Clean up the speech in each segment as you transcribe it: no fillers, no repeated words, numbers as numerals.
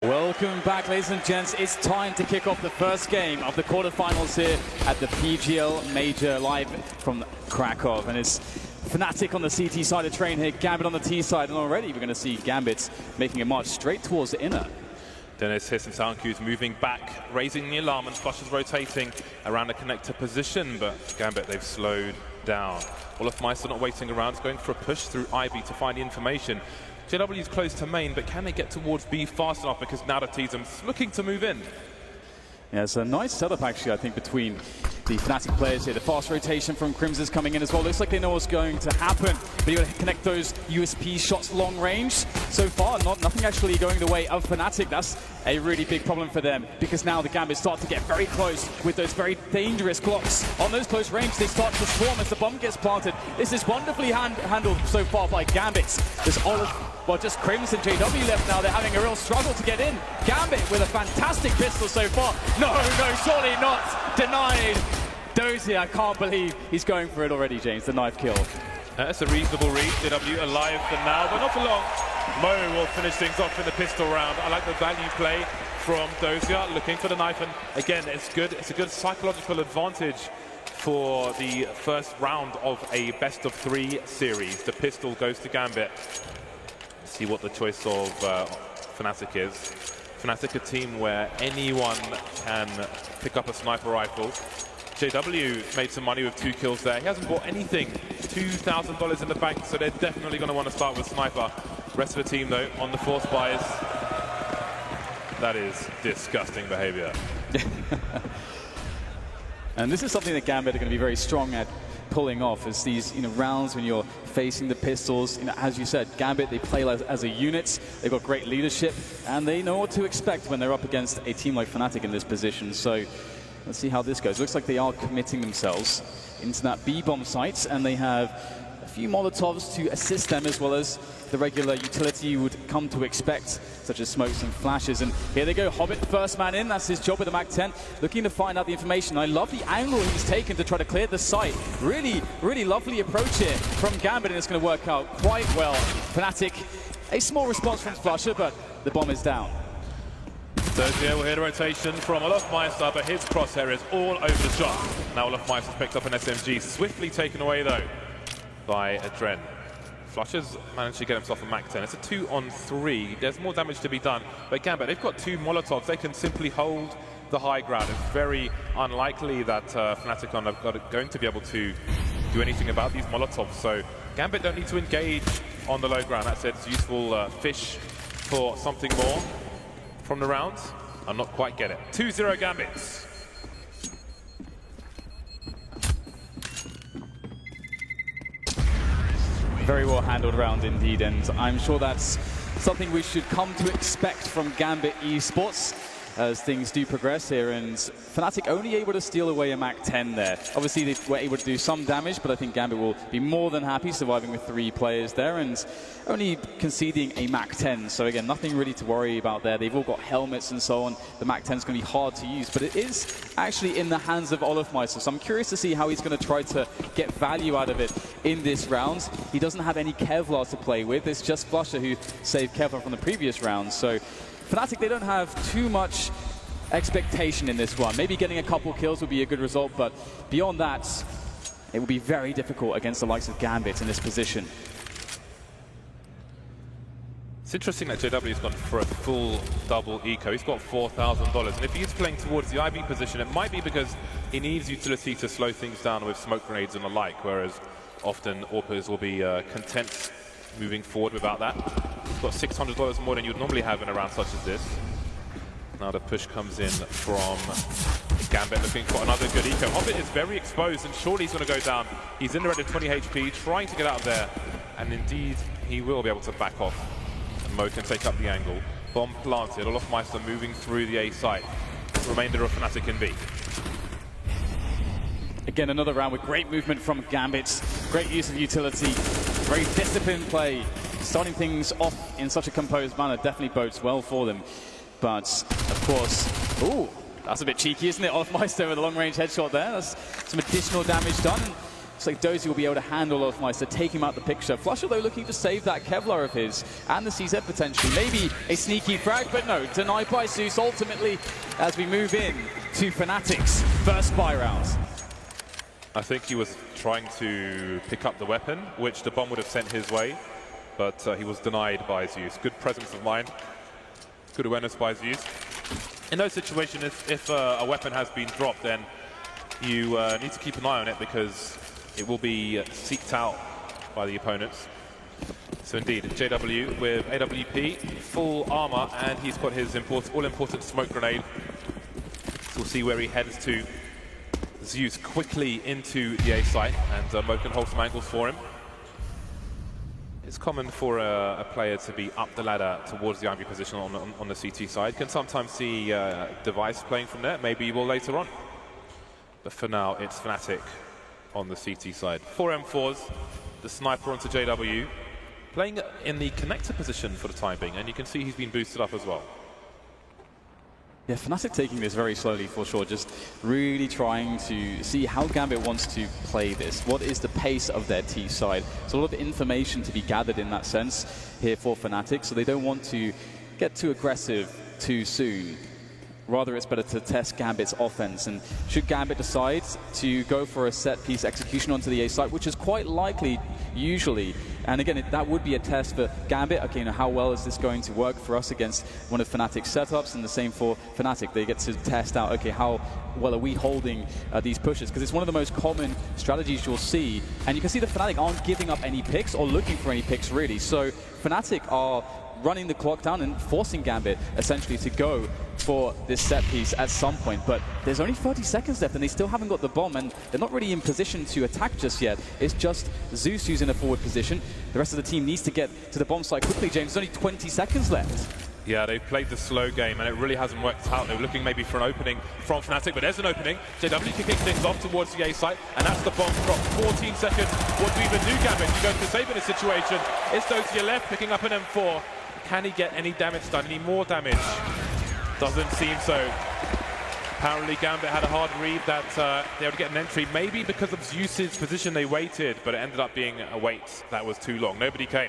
Welcome back, ladies and gents. It's time to kick off the first game of the quarterfinals here at the PGL Major live from Krakow. And it's fnatic on the CT side of train here, Gambit on the T side, and already we're going to see Gambit making a march straight towards the inner. Dennis hears some sound cues, moving back, raising the alarm, and Flush is rotating around the connector position, but Gambit, they've slowed down. Olaf Meister not waiting around, is going for a push through Ivy to find the information. JW is close to main, but can they get towards B fast enough, because now the T-Zum's looking to move in. Yeah, it's a nice setup actually, I think, between the fnatic players here. The fast rotation from Crimson is coming in as well. Looks like they know what's going to happen, but you got to connect those USP shots long range. So far, nothing actually going the way of fnatic. That's a really big problem for them, because now the Gambit start to get very close with those very dangerous clocks. On those close range, they start to swarm as the bomb gets planted. This is wonderfully handled so far by Gambit. There's well, just Crimson, JW left now. They're having a real struggle to get in. Gambit with a fantastic pistol so far. No, surely not. Denied. Dozy, I can't believe he's going for it already, James, the knife kill. That's a reasonable read. JW alive for now, but not for long. Mo will finish things off in the pistol round. I like the value play from Dozier, looking for the knife, and again, it's good. It's a good psychological advantage for the first round of a best-of-3 series. The pistol goes to Gambit. See what the choice of fnatic is. fnatic, a team where anyone can pick up a sniper rifle. JW made some money with 2 kills there. He hasn't bought anything. $2,000 in the bank, so they're definitely going to want to start with sniper. Rest of the team, though, on the force buys. That is disgusting behavior. And this is something that Gambit are going to be very strong at pulling off, is these rounds when you're facing the pistols. As you said, Gambit, they play as a unit. They've got great leadership, and they know what to expect when they're up against a team like fnatic in this position. So let's see how this goes. Looks like they are committing themselves into that B-bomb site, and they have a few Molotovs to assist them, as well as the regular utility you would come to expect, such as smokes and flashes. And here they go, Hobbit, first man in. That's his job with the MAC-10, looking to find out the information. I love the angle he's taken to try to clear the site. Really, really lovely approach here from Gambit, and it's going to work out quite well. fnatic, a small response from Flusher, but the bomb is down. Dozier will hear the rotation from Olaf Meister, but his crosshair is all over the shot. Now Olaf Meister's picked up an SMG, swiftly taken away though by Adren. Flusher's managed to get himself a MAC-10. It's a 2-on-3. There's more damage to be done. But Gambit, they've got 2 Molotovs. They can simply hold the high ground. It's very unlikely that fnatic are going to be able to do anything about these Molotovs. So Gambit don't need to engage on the low ground. That's it. It's useful fish for something more from the round. I'll not quite get it. 2-0 Gambits. Very well handled round indeed, and I'm sure that's something we should come to expect from Gambit Esports as things do progress here. And fnatic only able to steal away a MAC-10 there. Obviously they were able to do some damage, but I think Gambit will be more than happy surviving with 3 players there and only conceding a MAC-10. So again, nothing really to worry about there. They've all got helmets and so on. The MAC-10 is going to be hard to use, but it is actually in the hands of Olaf Meister. So I'm curious to see how he's going to try to get value out of it in this round. He doesn't have any Kevlar to play with. It's just Flusher who saved Kevlar from the previous round. So fnatic, they don't have too much expectation in this one. Maybe getting a couple kills would be a good result, but beyond that, it will be very difficult against the likes of Gambit in this position. It's interesting that JW's gone for a full double eco. He's got $4,000, and if he's playing towards the IB position, it might be because he needs utility to slow things down with smoke grenades and the like, whereas often AWPers will be content moving forward without that. He's got $600 more than you'd normally have in a round such as this. Now the push comes in from Gambit, looking for another good eco. Hobbit is very exposed, and surely he's going to go down. He's in the red at 20 HP, trying to get out of there, and indeed he will be able to back off. And Mo can take up the angle. Bomb planted, Olaf Meister moving through the A site. Remainder of fnatic in B. Again, another round with great movement from Gambit, great use of utility, very disciplined play. Starting things off in such a composed manner definitely bodes well for them. But, of course, ooh, that's a bit cheeky, isn't it? Olaf Meister with a long-range headshot there. That's some additional damage done. Looks like Dozy will be able to handle Olofmeister, take him out the picture. Flusher, though, looking to save that Kevlar of his and the CZ potentially. Maybe a sneaky frag, but no, denied by Zeus ultimately as we move in to Fnatic's first buy round. I think he was trying to pick up the weapon, which the bomb would have sent his way, but he was denied by Zeus. Good presence of mind, good awareness by Zeus. In those situations, if a weapon has been dropped, then you need to keep an eye on it because it will be seeked out by the opponents. So indeed, JW with AWP, full armor, and he's got his all-important smoke grenade. So we'll see where he heads to. Zeus quickly into the A site, and Mo can hold some angles for him. It's common for a player to be up the ladder towards the Ivy position on the CT side. Can sometimes see Device playing from there, maybe he will later on. But for now, it's Fnatic on the CT side. 4 M4s, the sniper onto JW, playing in the connector position for the time being, and you can see he's been boosted up as well. Yeah, Fnatic taking this very slowly for sure, just really trying to see how Gambit wants to play this. What is the pace of their T side? There's a lot of information to be gathered in that sense here for Fnatic, so they don't want to get too aggressive too soon. Rather, it's better to test Gambit's offense. And should Gambit decide to go for a set-piece execution onto the A site, which is quite likely usually, and again, that would be a test for Gambit. Okay, how well is this going to work for us against one of Fnatic's setups? And the same for Fnatic. They get to test out, okay, how well are we holding these pushes? Because it's one of the most common strategies you'll see. And you can see that Fnatic aren't giving up any picks or looking for any picks, really. So Fnatic are running the clock down and forcing Gambit essentially to go for this set piece at some point, but there's only 30 seconds left and they still haven't got the bomb, and they're not really in position to attack just yet. It's just Zeus who's in a forward position. The rest of the team needs to get to the bomb site quickly, James. There's only 20 seconds left. Yeah, they've played the slow game and it really hasn't worked out. They were looking maybe for an opening from Fnatic, but there's an opening. JW can kick things off towards the A site, and that's the bomb drop. 14 seconds. What do you even do, Gambit? You go to save in a situation. It's those to your left, picking up an M4. Can he get any damage done? Any more damage? Doesn't seem so. Apparently Gambit had a hard read that they would get an entry. Maybe because of Zeus's position they waited, but it ended up being a wait that was too long. Nobody came.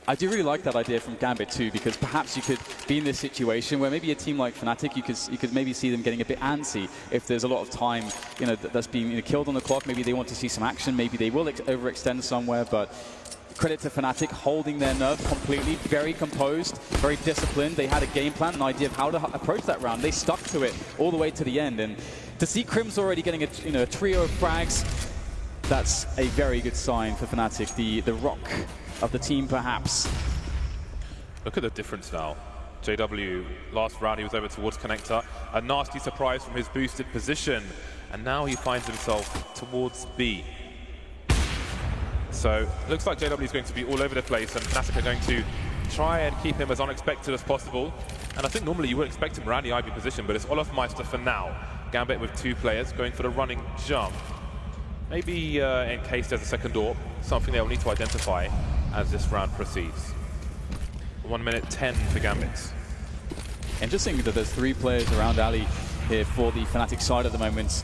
I do really like that idea from Gambit too, because perhaps you could be in this situation where maybe a team like Fnatic, you could maybe see them getting a bit antsy if there's a lot of time, that's being killed on the clock. Maybe they want to see some action. Maybe they will overextend somewhere, but credit to Fnatic holding their nerve completely, very composed, very disciplined. They had a game plan, an idea of how to approach that round. They stuck to it all the way to the end, and to see Crims already getting a trio of frags, that's a very good sign for Fnatic. The rock of the team, perhaps. Look at the difference now. JW, last round he was over towards Connector. A nasty surprise from his boosted position, and now he finds himself towards B. So looks like JW is going to be all over the place, and Fnatic are going to try and keep him as unexpected as possible. And I think normally you would expect him around the IB position, but it's Olofmeister for now. Gambit with 2 players going for the running jump. Maybe in case there's a second door, something they'll need to identify as this round proceeds. 1 minute 10 for Gambit. Interesting that there's 3 players around Ali here for the Fnatic side at the moment.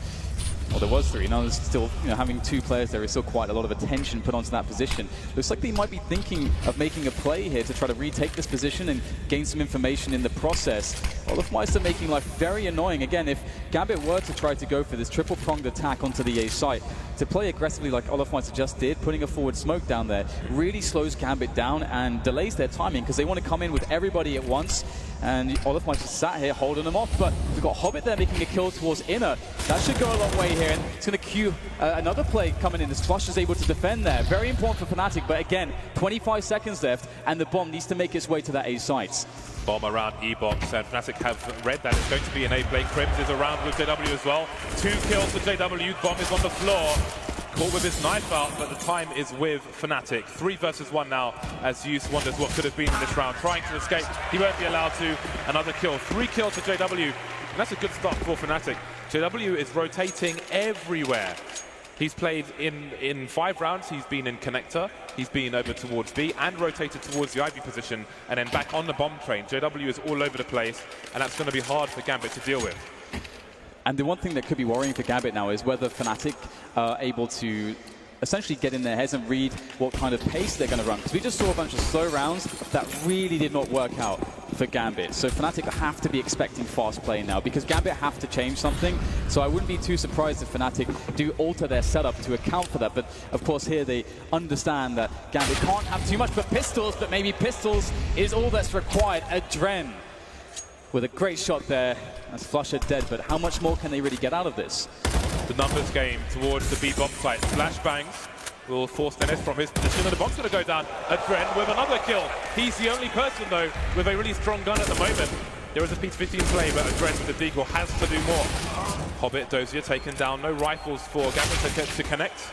Well, there was 3. Now there's still, having 2 players, there is still quite a lot of attention put onto that position. Looks like they might be thinking of making a play here to try to retake this position and gain some information in the process. Olofmeister making life very annoying. Again, if Gambit were to try to go for this triple-pronged attack onto the A site, to play aggressively like Olofmeister just did, putting a forward smoke down there, really slows Gambit down and delays their timing, because they want to come in with everybody at once. And Olofmeister sat here holding them off, but we've got Hobbit there making a kill towards Inner. That should go a long way here, and it's going to cue another play coming in as Flush is able to defend there. Very important for Fnatic, but again, 25 seconds left, and the bomb needs to make its way to that A site. Bomb around E-Box, and Fnatic have read that it's going to be an A play. Crims is around with JW as well. 2 kills for JW, bomb is on the floor. Caught with his knife out, but the time is with Fnatic. 3 versus 1 now, as Zeus wonders what could have been in this round. Trying to escape, he won't be allowed to. Another kill, 3 kills for JW, and that's a good start for Fnatic. JW is rotating everywhere. He's played in 5 rounds, he's been in Connector, he's been over towards B, and rotated towards the Ivy position, and then back on the bomb train. JW is all over the place, and that's going to be hard for Gambit to deal with. And the one thing that could be worrying for Gambit now is whether Fnatic are able to essentially get in their heads and read what kind of pace they're going to run. Because we just saw a bunch of slow rounds that really did not work out for Gambit. So Fnatic have to be expecting fast play now, because Gambit have to change something. So I wouldn't be too surprised if Fnatic do alter their setup to account for that. But of course here they understand that Gambit can't have too much but pistols, but maybe pistols is all that's required. Adren with a great shot there. That's Flusher dead, but how much more can they really get out of this? The numbers game towards the B bomb site. Flashbangs will force Dennis from his position, and the bomb's going to go down. Adren with another kill. He's the only person, though, with a really strong gun at the moment. There is a P15 play, but Adren with the deagle has to do more. Hobbit, Dozier taken down. No rifles for Gambit to collect.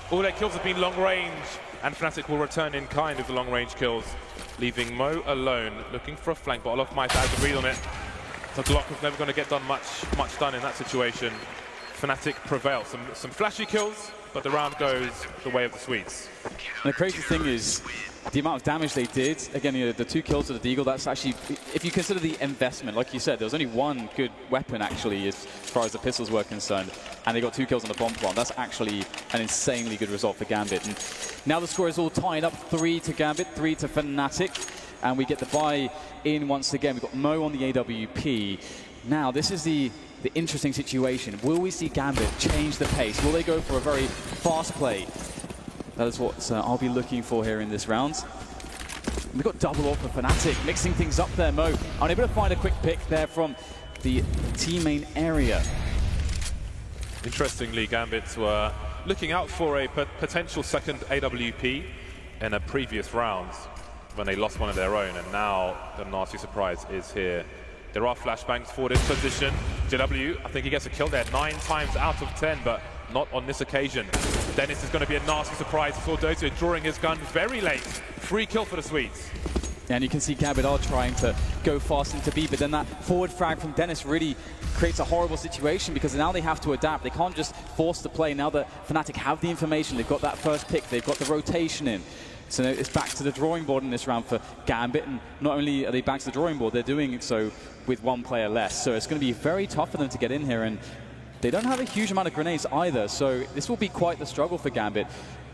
All their kills have been long range, and Fnatic will return in kind with the long range kills, leaving Mo alone, looking for a flank, but Olaf might have a read on it. The Glock was never going to get done much done in that situation. Fnatic prevail. Some flashy kills, but the round goes the way of the Swedes. And the crazy thing is the amount of damage they did. Again, you know, the 2 kills of the Deagle, that's actually, if you consider the investment, like you said, there was only 1 good weapon actually as far as the pistols were concerned, and they got 2 kills on the bomb plant. That's actually an insanely good result for Gambit. And now the score is all tied up, 3 to Gambit, 3 to Fnatic. And we get the buy in once again. We've got Mo on the AWP. Now, this is the interesting situation. Will we see Gambit change the pace? Will they go for a very fast play? That is what I'll be looking for here in this round. We've got double off for Fnatic, mixing things up there. Mo unable to find a quick pick there from the team main area. Interestingly, Gambit were looking out for a potential second AWP in a previous round when they lost one of their own, and now the nasty surprise is here. There are flashbangs for this position. JW, I think he gets a kill there 9 times out of 10, but not on this occasion. Dennis is going to be a nasty surprise. He saw Dozier drawing his gun very late. Free kill for the Swedes. And you can see Gambit are trying to go fast into B, but then that forward frag from Dennis really creates a horrible situation, because now they have to adapt. They can't just force the play. Now that Fnatic have the information, they've got that first pick, they've got the rotation in. So it's back to the drawing board in this round for Gambit, and not only are they back to the drawing board, they're doing it so with 1 player less. So it's going to be very tough for them to get in here, and they don't have a huge amount of grenades either, so this will be quite the struggle for Gambit.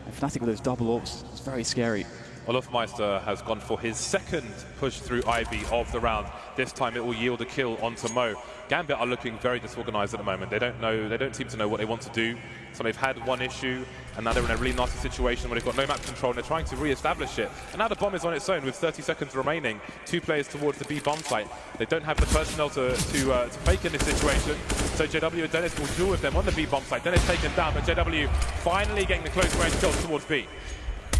And Fnatic with those double orbs, it's very scary. Olofmeister has gone for his second push through Ivy of the round. This time it will yield a kill onto Mo. Gambit are looking very disorganized at the moment. They don't seem to know what they want to do. So they've had 1 issue, and now they're in a really nasty situation where they've got no map control, and they're trying to re-establish it. And now the bomb is on its own with 30 seconds remaining. 2 players towards the B bomb site. They don't have the personnel to fake in this situation. So JW and Dennis will duel with them on the B bomb site. Dennis taken down, but JW finally getting the close range kills towards B.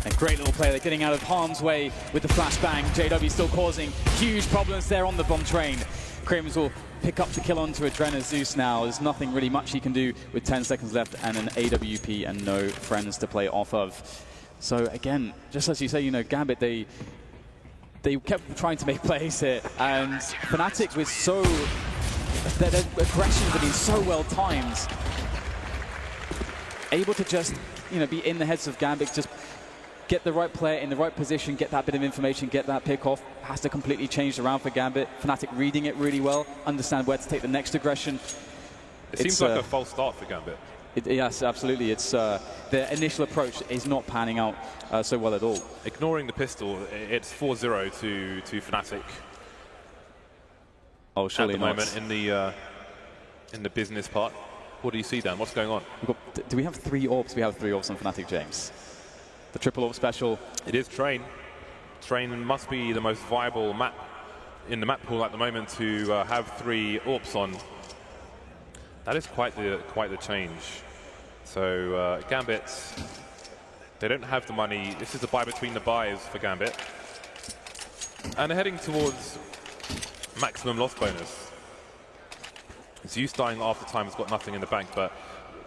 A great little play. They're getting out of harm's way with the flashbang. JW still causing huge problems there on the bomb train. Crims will pick up the kill onto Adrena Zeus now. There's nothing really much he can do with 10 seconds left and an AWP and no friends to play off of. So again, just as you say, you know, Gambit, they kept trying to make plays here, and Fnatic with their aggressions have been so well timed, able to just, you know, be in the heads of Gambit, just get the right player in the right position, get that bit of information, get that pick off. Has to completely change the round for Gambit. Fnatic reading it really well, understand where to take the next aggression. It seems like a false start for Gambit. Yes, absolutely. It's their initial approach is not panning out so well at all. Ignoring the pistol, it's 4-0 to Fnatic. Oh, surely at the not. moment in the business part. What do you see, Dan? What's going on? Do we have 3 orbs? We have 3 orbs on Fnatic, James. The triple orb special. It is Train. Train must be the most viable map in the map pool at the moment to have 3 orbs on. That is quite the change. So Gambit, they don't have the money. This is the buy between the buys for Gambit, and they're heading towards maximum loss bonus. Zeus dying after time has got nothing in the bank, but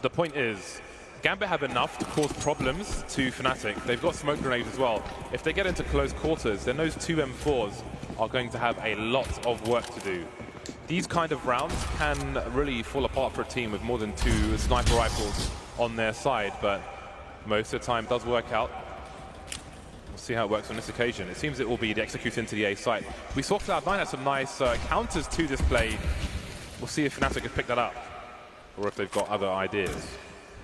the point is, Gambit have enough to cause problems to Fnatic. They've got smoke grenades as well. If they get into close quarters, then those 2 M4s are going to have a lot of work to do. These kind of rounds can really fall apart for a team with more than 2 sniper rifles on their side, but most of the time does work out. We'll see how it works on this occasion. It seems it will be the execute into the A site. We saw Cloud9 have some nice counters to this play. We'll see if fnatic have picked that up, or if they've got other ideas.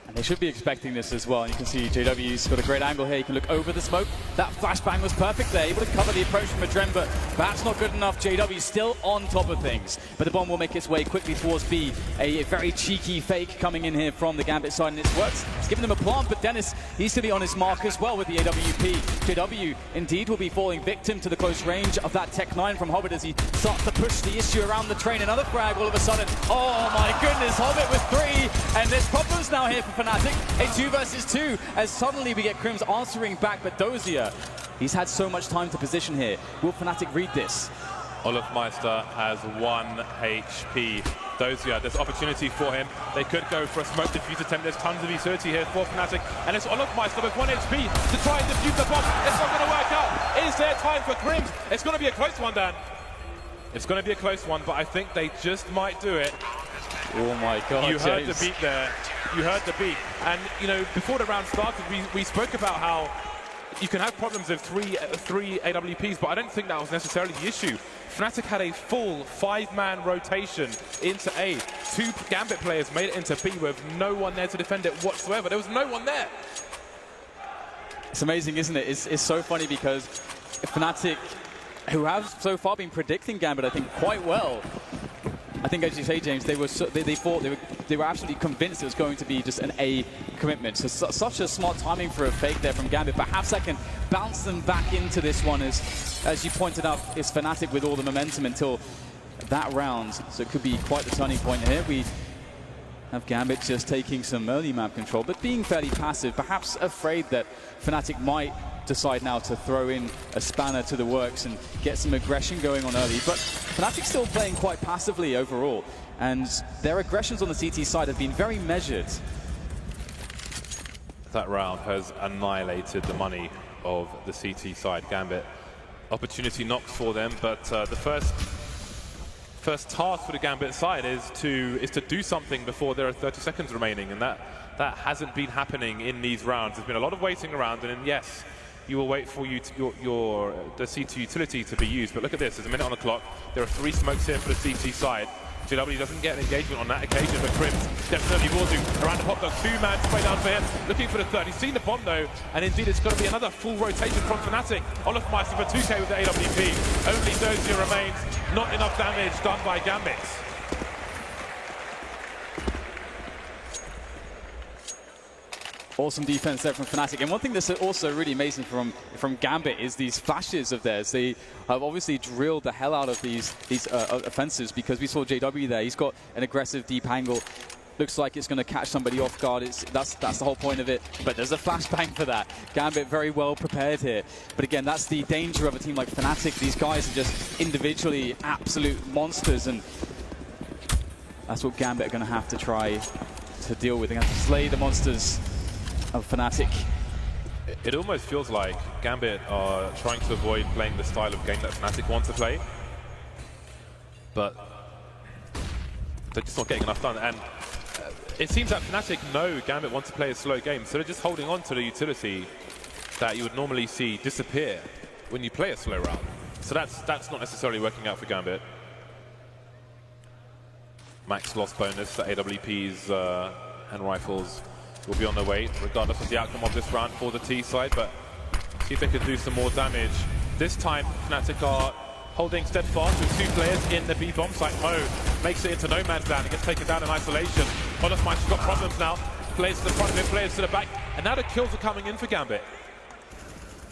And they should be expecting this as well. And you can see JW's got a great angle here. You can look over the smoke. That flashbang was perfect there. Able to cover the approach from Adren, but perhaps not good enough. JW still on top of things. But the bomb will make its way quickly towards B. A very cheeky fake coming in here from the Gambit side, and it's worked. It's given them a plant, but Dennis needs to be on his mark as well with the AWP. JW indeed will be falling victim to the close range of that Tech 9 from Hobbit as he starts to push the issue around the train. Another frag all of a sudden. Oh my goodness, Hobbit with 3. And there's problems now here for fnatic. A 2 versus 2 as suddenly we get Crims answering back, but Dozier, he's had so much time to position here. Will fnatic read this? Olofmeister has 1 HP. Dozier, there's opportunity for him. They could go for a smoke defuse attempt. There's tons of utility here for fnatic. And it's Olofmeister with 1 HP to try and defuse the bomb. It's not going to work out. Is there time for Crims? It's going to be a close one, Dan. It's going to be a close one, but I think they just might do it. Oh my God, you heard James. the beat there. You heard the beat. And, you know, before the round started, we spoke about how you can have problems with three AWPs, but I don't think that was necessarily the issue. fnatic had a full 5-man rotation into A. 2 Gambit players made it into B with no one there to defend it whatsoever. There was no one there. It's amazing, isn't it? It's so funny because fnatic, who have so far been predicting Gambit, I think, quite well. I think, as you say, James, they were absolutely convinced it was going to be just an A commitment. So such a smart timing for a fake there from Gambit. But half second bounce them back into this one as you pointed out, is fnatic with all the momentum until that round. So it could be quite the turning point here. We have Gambit just taking some early map control, but being fairly passive, perhaps afraid that fnatic might decide now to throw in a spanner to the works and get some aggression going on early. But fnatic still playing quite passively overall, and their aggressions on the CT side have been very measured. That round has annihilated the money of the CT side. Gambit, opportunity knocks for them, but the first task for the Gambit side is to do something before there are 30 seconds remaining, and that hasn't been happening in these rounds. There's been a lot of waiting around, and then, yes, you will wait for the CT utility to be used. But look at this, there's a minute on the clock. There are 3 smokes here for the CT side. JW doesn't get an engagement on that occasion, but Crims definitely will do. Around the pop dog, 2-man spray down for him, looking for the third. He's seen the bomb though, and indeed it's going to be another full rotation from fnatic. Olofmeister for 2k with the AWP. Only Dozier remains. Not enough damage done by Gambit. Awesome defense there from fnatic. And one thing that's also really amazing from Gambit is these flashes of theirs. They have obviously drilled the hell out of these offensives, because we saw JW there. He's got an aggressive deep angle. Looks like it's going to catch somebody off guard. That's the whole point of it. But there's a flashbang for that. Gambit very well prepared here. But again, that's the danger of a team like fnatic. These guys are just individually absolute monsters, and that's what Gambit are going to have to try to deal with. They're going to have to slay the monsters of fnatic. It almost feels like Gambit are trying to avoid playing the style of game that fnatic want to play, but they're just not getting enough done. And it seems that fnatic know Gambit want to play a slow game, so they're just holding on to the utility that you would normally see disappear when you play a slow round. So that's not necessarily working out for Gambit. Max loss bonus for AWPs and rifles will be on their way, regardless of the outcome of this round for the T side, but see if they can do some more damage. This time, fnatic are holding steadfast with 2 players in the B bomb site. Mo makes it into no man's land and gets taken down in isolation. Olofmeister's got problems now. Players to the front of him, players to the back, and now the kills are coming in for Gambit.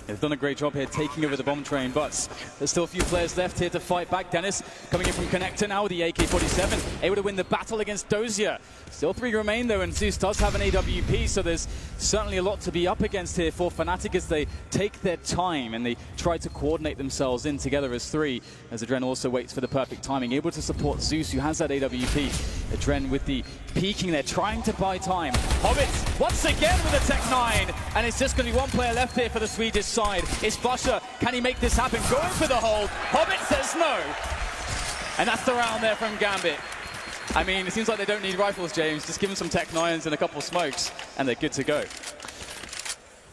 They've done a great job here taking over the bomb train, but there's still a few players left here to fight back. Dennis coming in from Connector now with the AK-47, able to win the battle against Dozier. Still 3 remain though, and Zeus does have an AWP, so there's certainly a lot to be up against here for fnatic as they take their time and they try to coordinate themselves in together as 3, as Adren also waits for the perfect timing, able to support Zeus, who has that AWP. Adren with the peeking there, trying to buy time. Hobbit once again with a Tech 9, and it's just going to be 1 player left here for the Swedish side. It's Flusher. Can he make this happen? Going for the hold. Hobbit says no. And that's the round there from Gambit. I mean, it seems like they don't need rifles, James. Just give them some Tech 9s and a couple of smokes, and they're good to go.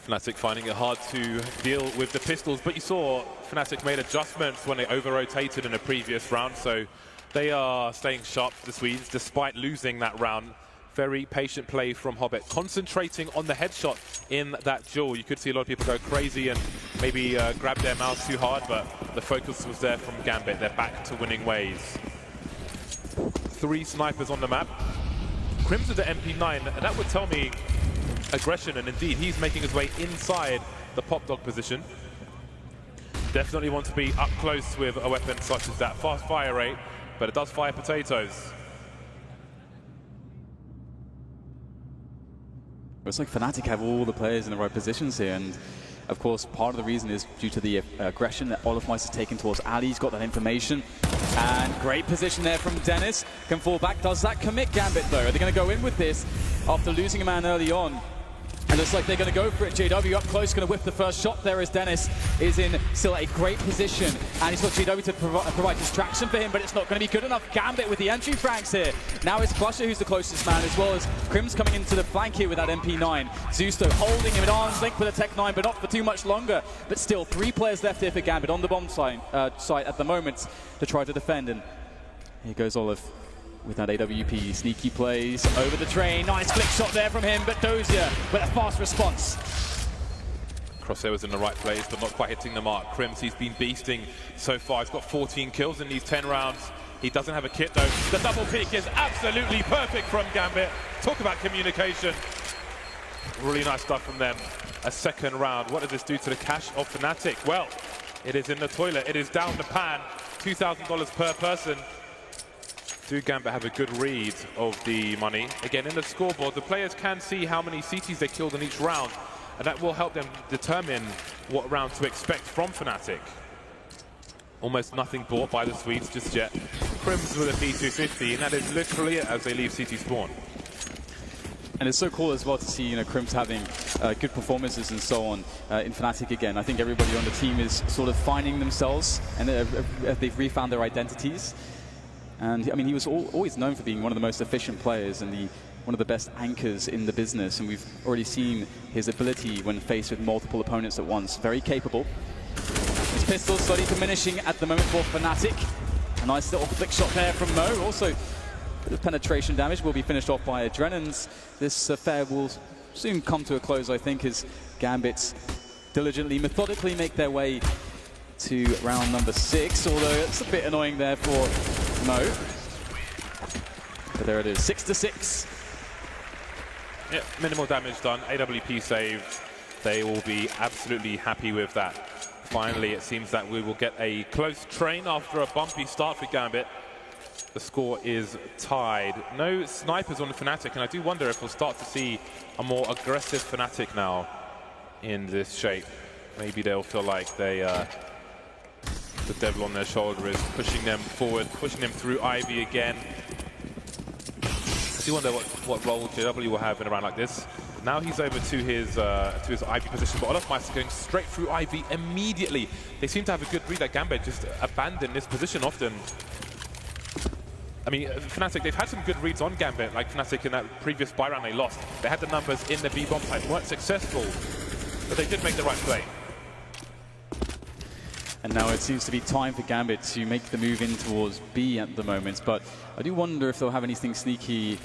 fnatic finding it hard to deal with the pistols, but you saw fnatic made adjustments when they over-rotated in a previous round, so They are staying sharp, the Swedes, despite losing that round. Very patient play from Hobbit, concentrating on the headshot in that duel. You could see a lot of people go crazy and maybe grab their mouse too hard, but the focus was there from Gambit. They're back to winning ways. 3 snipers on the map. Crims with the MP9, and that would tell me aggression, and indeed he's making his way inside the pop dog position. Definitely want to be up close with a weapon such as that. Fast fire rate, but it does fire potatoes. It's like Fnatic have all the players in the right positions here, and of course part of the reason is due to the aggression that Olaf Mais has taken towards Ali. He's got that information, and great position there from Dennis. Can fall back. Does that commit Gambit though? Are they going to go in with this after losing a man early on? And looks like they're going to go for it. JW up close, going to whip the first shot there as Dennis is in still a great position. And he's got JW to provide distraction for him, but it's not going to be good enough. Gambit with the entry frags here. Now it's Crusher who's the closest man, as well as Crims coming into the flank here with that MP9. Zusto holding him at arm's length with a Tech 9, but not for too much longer. But still, 3 players left here for Gambit on the bomb site at the moment to try to defend. And here goes Olaf with that AWP. Sneaky plays over the train. Nice flick shot there from him, but Dozier with a fast response. Crosshair was in the right place, but not quite hitting the mark. Crims, he's been beasting so far. He's got 14 kills in these 10 rounds. He doesn't have a kit though. The double pick is absolutely perfect from Gambit. Talk about communication. Really nice stuff from them. A second round. What does this do to the cash of Fnatic? Well, it is in the toilet. It is down the pan. $2,000 per person. Do Gambit have a good read of the money? Again, in the scoreboard, the players can see how many CTs they killed in each round, and that will help them determine what round to expect from Fnatic. Almost nothing bought by the Swedes just yet. Crims with a P250, and that is literally it as they leave CT spawn. And it's so cool as well to see, Crims having good performances and so on in Fnatic again. I think everybody on the team is sort of finding themselves, and they've refound their identities. And I mean, he was always known for being one of the most efficient players and one of the best anchors in the business. And we've already seen his ability when faced with multiple opponents at once. Very capable. His pistol slowly diminishing at the moment for Fnatic. A nice little flick shot there from Mo. Also, a bit of penetration damage will be finished off by Adrenans. This affair will soon come to a close, I think, as Gambits diligently, methodically make their way to round number 6, although it's a bit annoying there for Mo. But there it is, 6-6. Yeah, minimal damage done, AWP saved. They will be absolutely happy with that. Finally, it seems that we will get a close train after a bumpy start for Gambit. The score is tied. No snipers on the Fnatic, and I do wonder if we'll start to see a more aggressive Fnatic now in this shape. Maybe they'll feel like the devil on their shoulder is pushing them forward, pushing them through Ivy again. I do wonder what role JW will have in a round like this. Now he's over to his Ivy position, but Olaf Mais going straight through Ivy immediately. They seem to have a good read that Gambit just abandon this position often. I mean, Fnatic, they've had some good reads on Gambit, like Fnatic in that previous buy round they lost. They had the numbers in the B bomb site, weren't successful, but they did make the right play. And now it seems to be time for Gambit to make the move in towards B at the moment. But I do wonder if they'll have anything sneaky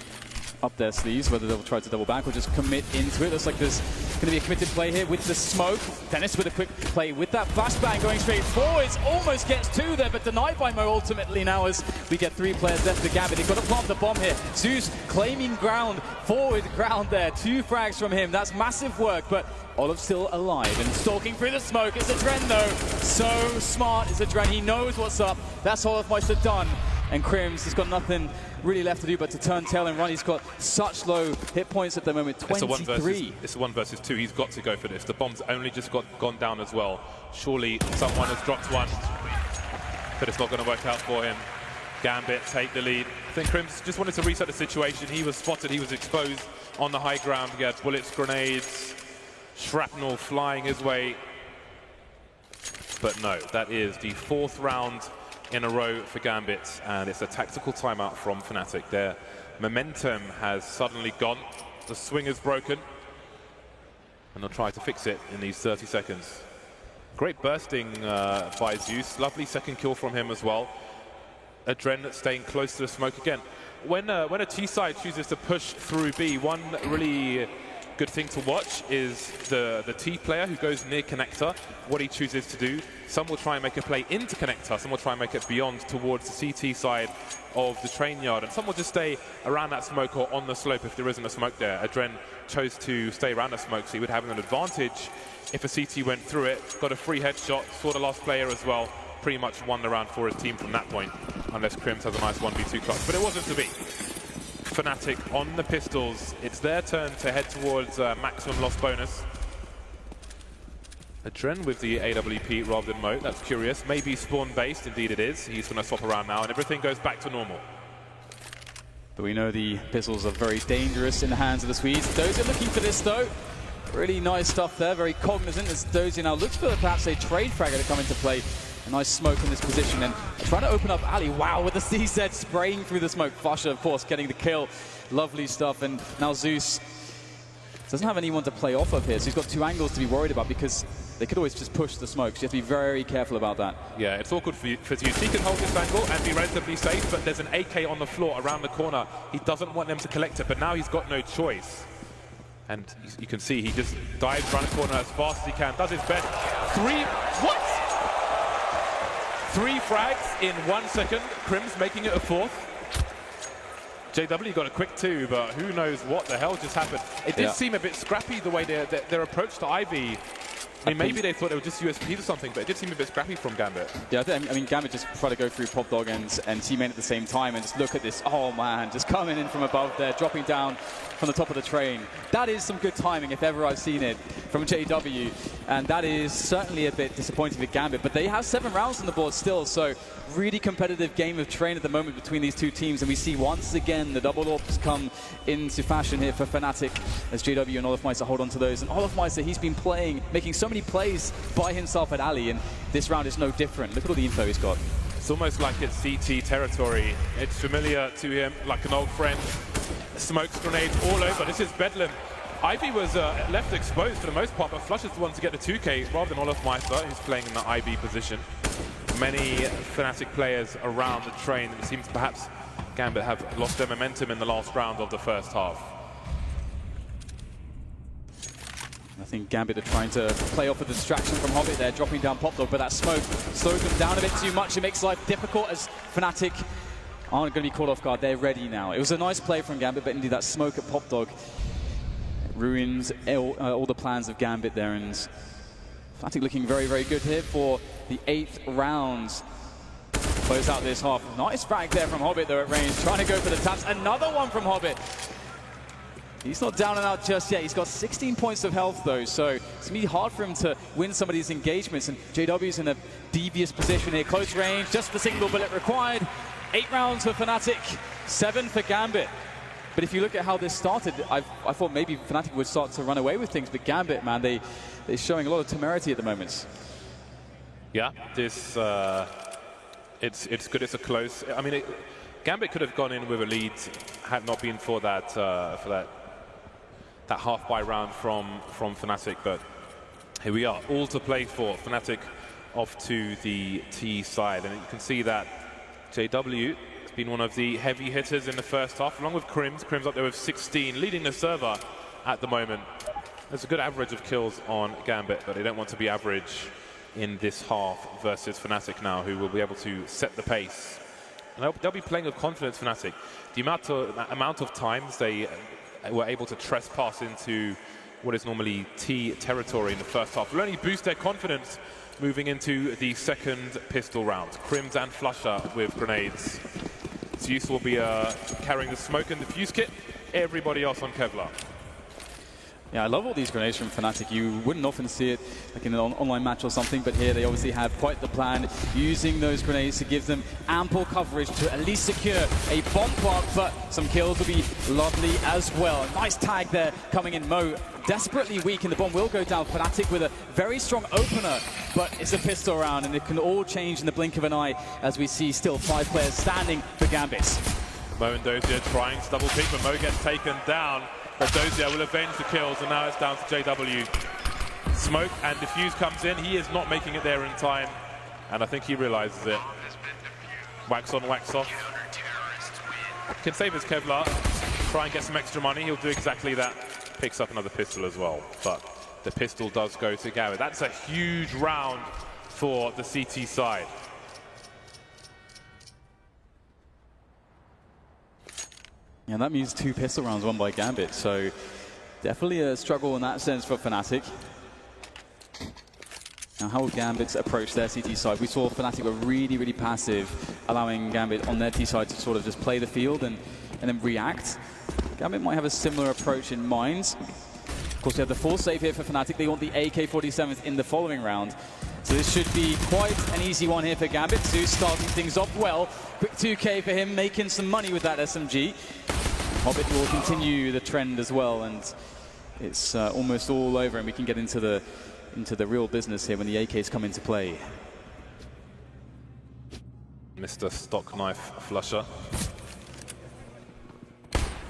up their sleeves, whether they'll try to double back or just commit into it. Looks like there's going to be a committed play here with the smoke. Dennis with a quick play with that flashbang going straight forwards. Almost gets 2 there, but denied by Mo ultimately now as we get 3 players left for Gambit. They've got to plant the bomb here. Zeus claiming ground, forward ground there. 2 frags from him. That's massive work, but Olaf's still alive and stalking through the smoke. It's Adren though. So smart is Adren. He knows what's up. That's all Olaf might have done. And Crims has got nothing really left to do but to turn tail and run. He's got such low hit points at the moment, 23. It's a 1 versus 2. He's got to go for this. The bomb's only just gone down as well. Surely someone has dropped one, but it's not going to work out for him. Gambit take the lead. I think Crims just wanted to reset the situation. He was spotted, he was exposed on the high ground. He had bullets, grenades, shrapnel flying his way. But no, that is the 4th round in a row for Gambit, and it's a tactical timeout from Fnatic. Their momentum has suddenly gone. The swing is broken, and they'll try to fix it in these 30 seconds. Great bursting by Zeus. Lovely second kill from him as well. Adren staying close to the smoke again. When a T side chooses to push through B, one really good thing to watch is the T player who goes near connector, what he chooses to do. Some will try and make a play into connector, some will try and make it beyond towards the CT side of the train yard, and some will just stay around that smoke or on the slope if there isn't a smoke there. Adren chose to stay around the smoke, so he would have an advantage if a CT went through it, got a free headshot, saw the last player as well, pretty much won the round for his team from that point, unless Crims has a nice 1v2 clutch, but it wasn't to be. Fnatic on the pistols. It's their turn to head towards maximum loss bonus. Adren with the AWP rather than Mo. That's curious. Maybe spawn-based. Indeed it is. He's going to swap around now, and everything goes back to normal. But we know the pistols are very dangerous in the hands of the Swedes. Those are looking for this, though. Really nice stuff there. Very cognizant as Dozier now looks for perhaps a trade fragger to come into play. A nice smoke in this position and trying to open up Ali. Wow, with the CZ spraying through the smoke. Flusher, of course, getting the kill. Lovely stuff. And now Zeus doesn't have anyone to play off of here, so he's got two angles to be worried about because they could always just push the smoke. So you have to be very careful about that. Yeah, it's awkward for Zeus. He can hold this angle and be relatively safe, but there's an AK on the floor around the corner. He doesn't want them to collect it, but now he's got no choice. And you can see he just dives around the corner as fast as he can, does his best. Three frags in 1 second. Crims making it a fourth. JW got a quick 2, but who knows what the hell just happened. It did seem a bit scrappy the way their approach to Ivy. I mean, maybe they thought it was just USP or something, but it did seem a bit scrappy from Gambit. Yeah, I mean, Gambit just tried to go through Pop Dog and teammate at the same time, and just look at this. Oh man, just coming in from above there, dropping down from the top of the train. That is some good timing, if ever I've seen it, from JW, and that is certainly a bit disappointing for Gambit, but they have 7 rounds on the board still, so really competitive game of train at the moment between these two teams, and we see once again the double orbs come into fashion here for Fnatic as JW and Olofmeister hold on to those, and Olofmeister, he's been playing, making so many plays by himself at Ali, and this round is no different. Look at all the info he's got. It's almost like it's CT territory. It's familiar to him, like an old friend. Smokes, grenades all over. This is Bedlam. Ivy was left exposed for the most part, but Flush is the one to get the 2K rather than Olofmeister, who's playing in the IB position. Many Fnatic players around the train. It seems perhaps Gambit have lost their momentum in the last round of the first half. I think Gambit are trying to play off a distraction from Hobbit there, dropping down Pop Dog, but that smoke slowed them down a bit too much. It makes life difficult as Fnatic aren't going to be caught off guard. They're ready now. It was a nice play from Gambit, but indeed that smoke at Pop Dog ruins all the plans of Gambit there, and Fnatic looking very, very good here for the 8th round. Close out this half. Nice frag there from Hobbit though at range, trying to go for the taps. Another one from Hobbit. He's not down and out just yet. He's got 16 points of health though, so it's going to be hard for him to win some of these engagements, and JW's in a devious position here. Close range, just the single bullet required. 8 rounds for Fnatic, 7 for Gambit. But if you look at how this started, I thought maybe Fnatic would start to run away with things, but Gambit, man, they're showing a lot of temerity at the moment. Yeah, this it's good. It's a close. I mean, Gambit could have gone in with a lead had not been for that half by round from Fnatic. But here we are, all to play for. Fnatic off to the T side, and you can see that JW has been one of the heavy hitters in the first half, along with Crims. Crims up there with 16, leading the server at the moment. There's a good average of kills on Gambit, but they don't want to be average in this half versus Fnatic now, who will be able to set the pace. And they'll be playing with confidence, Fnatic. The amount of times they were able to trespass into what is normally T territory in the first half will only boost their confidence moving into the second pistol round. Crims and Flusher with grenades. Zeus will be carrying the smoke and the fuse kit. Everybody else on Kevlar. Yeah, I love all these grenades from Fnatic. You wouldn't often see it like in an online match or something, but here they obviously have quite the plan, using those grenades to give them ample coverage to at least secure a bomb plant, but some kills will be lovely as well. Nice tag there coming in. Mo desperately weak, and the bomb will go down. Fnatic with a very strong opener, but it's a pistol round, and it can all change in the blink of an eye as we see still 5 players standing for Gambit. Mo and Dozier trying to double pick, but Mo gets taken down. But Dozier will avenge the kills, and now it's down to JW. Smoke and diffuse comes in. He is not making it there in time, and I think he realizes it. Wax on, wax off. Can save his Kevlar, try and get some extra money. He'll do exactly that. Picks up another pistol as well, but the pistol does go to Gambit. That's a huge round for the CT side. Yeah, that means 2 pistol rounds won by Gambit, so definitely a struggle in that sense for Fnatic. Now, how will Gambit approach their CT side? We saw Fnatic were really, really passive, allowing Gambit on their T side to sort of just play the field and then react. Gambit might have a similar approach in mind. Of course, we have the full save here for Fnatic. They want the AK-47s in the following round. So this should be quite an easy one here for Gambit. Zeus starting things off well. Quick 2K for him, making some money with that SMG. Hobbit will continue the trend as well, and it's almost all over, and we can get into the real business here when the AKs come into play. Mr. Stock Knife Flusher.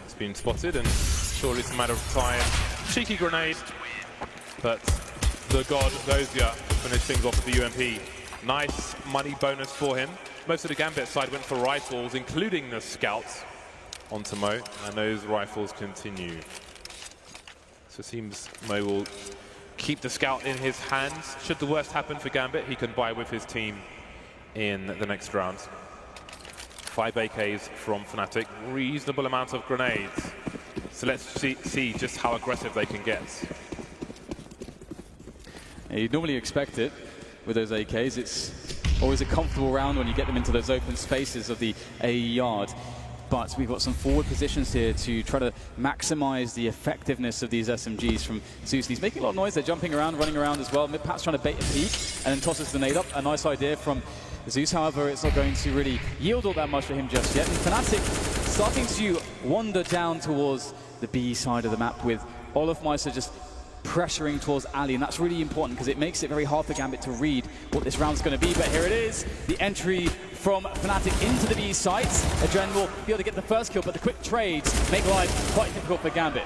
It's been spotted, and surely it's a matter of time. Cheeky grenade, but the god Dozia finished things off with the UMP. Nice money bonus for him. Most of the Gambit side went for rifles, including the scouts, onto Mo, and those rifles continue. So it seems Mo will keep the scout in his hands. Should the worst happen for Gambit, he can buy with his team in the next round. 5 AKs from Fnatic, reasonable amount of grenades. So let's see just how aggressive they can get. You'd normally expect it with those AKs. It's always a comfortable round when you get them into those open spaces of the AE yard. But we've got some forward positions here to try to maximize the effectiveness of these SMGs from Zeus. He's making a lot of noise. They're jumping around, running around as well. Mid-Pat's trying to bait a peek and then tosses the nade up. A nice idea from Zeus, however, it's not going to really yield all that much for him just yet. And Fnatic starting to wander down towards the B side of the map with mais just pressuring towards Ali, and that's really important because it makes it very hard for Gambit to read what this round's going to be. But here it is, the entry from Fnatic into the B sites. Adren will be able to get the first kill, but the quick trades make life quite difficult for Gambit.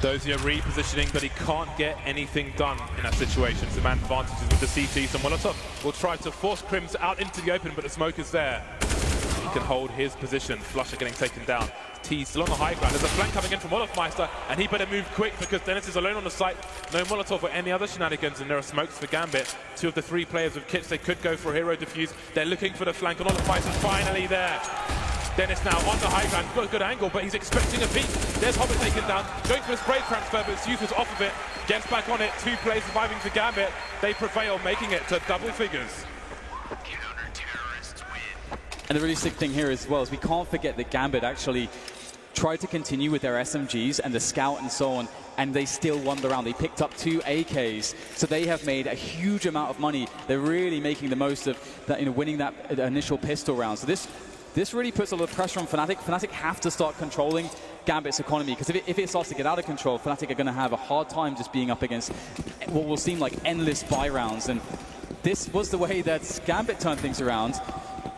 Dozia repositioning, but he can't get anything done in that situation. Some advantages with the CT. So Molotov will try to force Crims out into the open, but the smoke is there. He can hold his position. Flusher getting taken down. T still on the high ground. There's a flank coming in from Molotov, and he better move quick because Dennis is alone on the site. No Molotov or any other shenanigans, and there are smokes for Gambit. 2 of the 3 players with kits, they could go for a hero defuse. They're looking for the flank, and Molotov is finally there. Dennis now on the high ground, got a good angle, but he's expecting a peek. There's Hobbit taken down, going for a spray transfer, but Zeus was off of it. Gets back on it, 2 players surviving for Gambit. They prevail, making it to double figures. And the really sick thing here as well is we can't forget that Gambit actually tried to continue with their SMGs and the scout and so on, and they still won the round. They picked up 2 AKs, so they have made a huge amount of money. They're really making the most of that, winning that initial pistol round. So this really puts a lot of pressure on Fnatic. Fnatic have to start controlling Gambit's economy, because if it starts to get out of control, Fnatic are going to have a hard time just being up against what will seem like endless buy rounds. And this was the way that Gambit turned things around.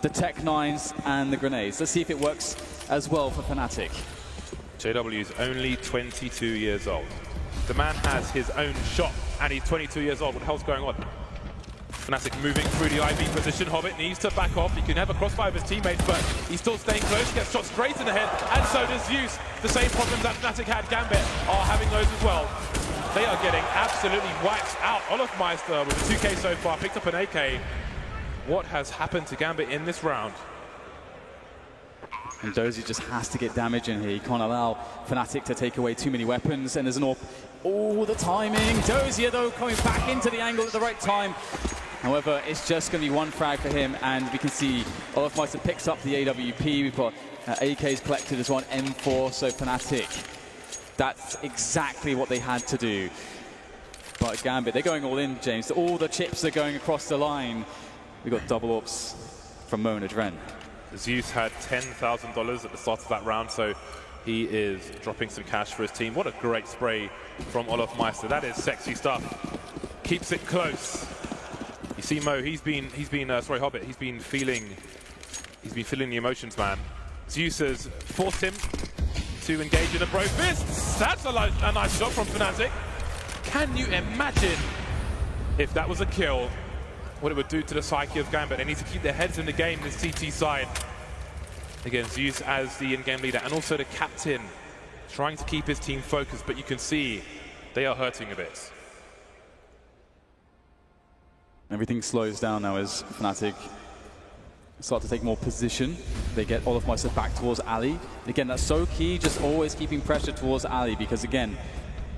The Tech 9s and the grenades. Let's see if it works as well for Fnatic. JW is only 22 years old. The man has his own shot, and he's 22 years old. What the hell's going on? Fnatic moving through the IV position. Hobbit needs to back off. He can have a crossfire with his teammates, but he's still staying close. Gets shot straight in the head, and so does Zeus. The same problems that Fnatic had, Gambit are having those as well. They are getting absolutely waxed out. Olofmeister with a 2K so far, picked up an AK. What has happened to Gambit in this round? And Dozy just has to get damage in here. He can't allow Fnatic to take away too many weapons. And there's an all the timing. Dozier, though, coming back into the angle at the right time. However, it's just going to be 1 frag for him. And we can see Olofmeister picks up the AWP. We've got AKs collected as well, M4. So Fnatic, that's exactly what they had to do. But Gambit, they're going all in, James. All the chips are going across the line. We got double ops from Mo and Adren. Zeus had $10,000 at the start of that round, so he is dropping some cash for his team. What a great spray from Olofmeister. That is sexy stuff. Keeps it close. You see Mo, Hobbit, he's been feeling the emotions, man. Zeus has forced him to engage in a bro fist. That's a nice shot from Fnatic. Can you imagine if that was a kill? what it would do to the psyche of Gambit. They need to keep their heads in the game, this CT side. Again, Zeus as the in-game leader and also the captain, trying to keep his team focused, but you can see they are hurting a bit. Everything slows down now as Fnatic start to take more position. They get all of myself back towards Ali. Again, that's so key, just always keeping pressure towards Ali, because again,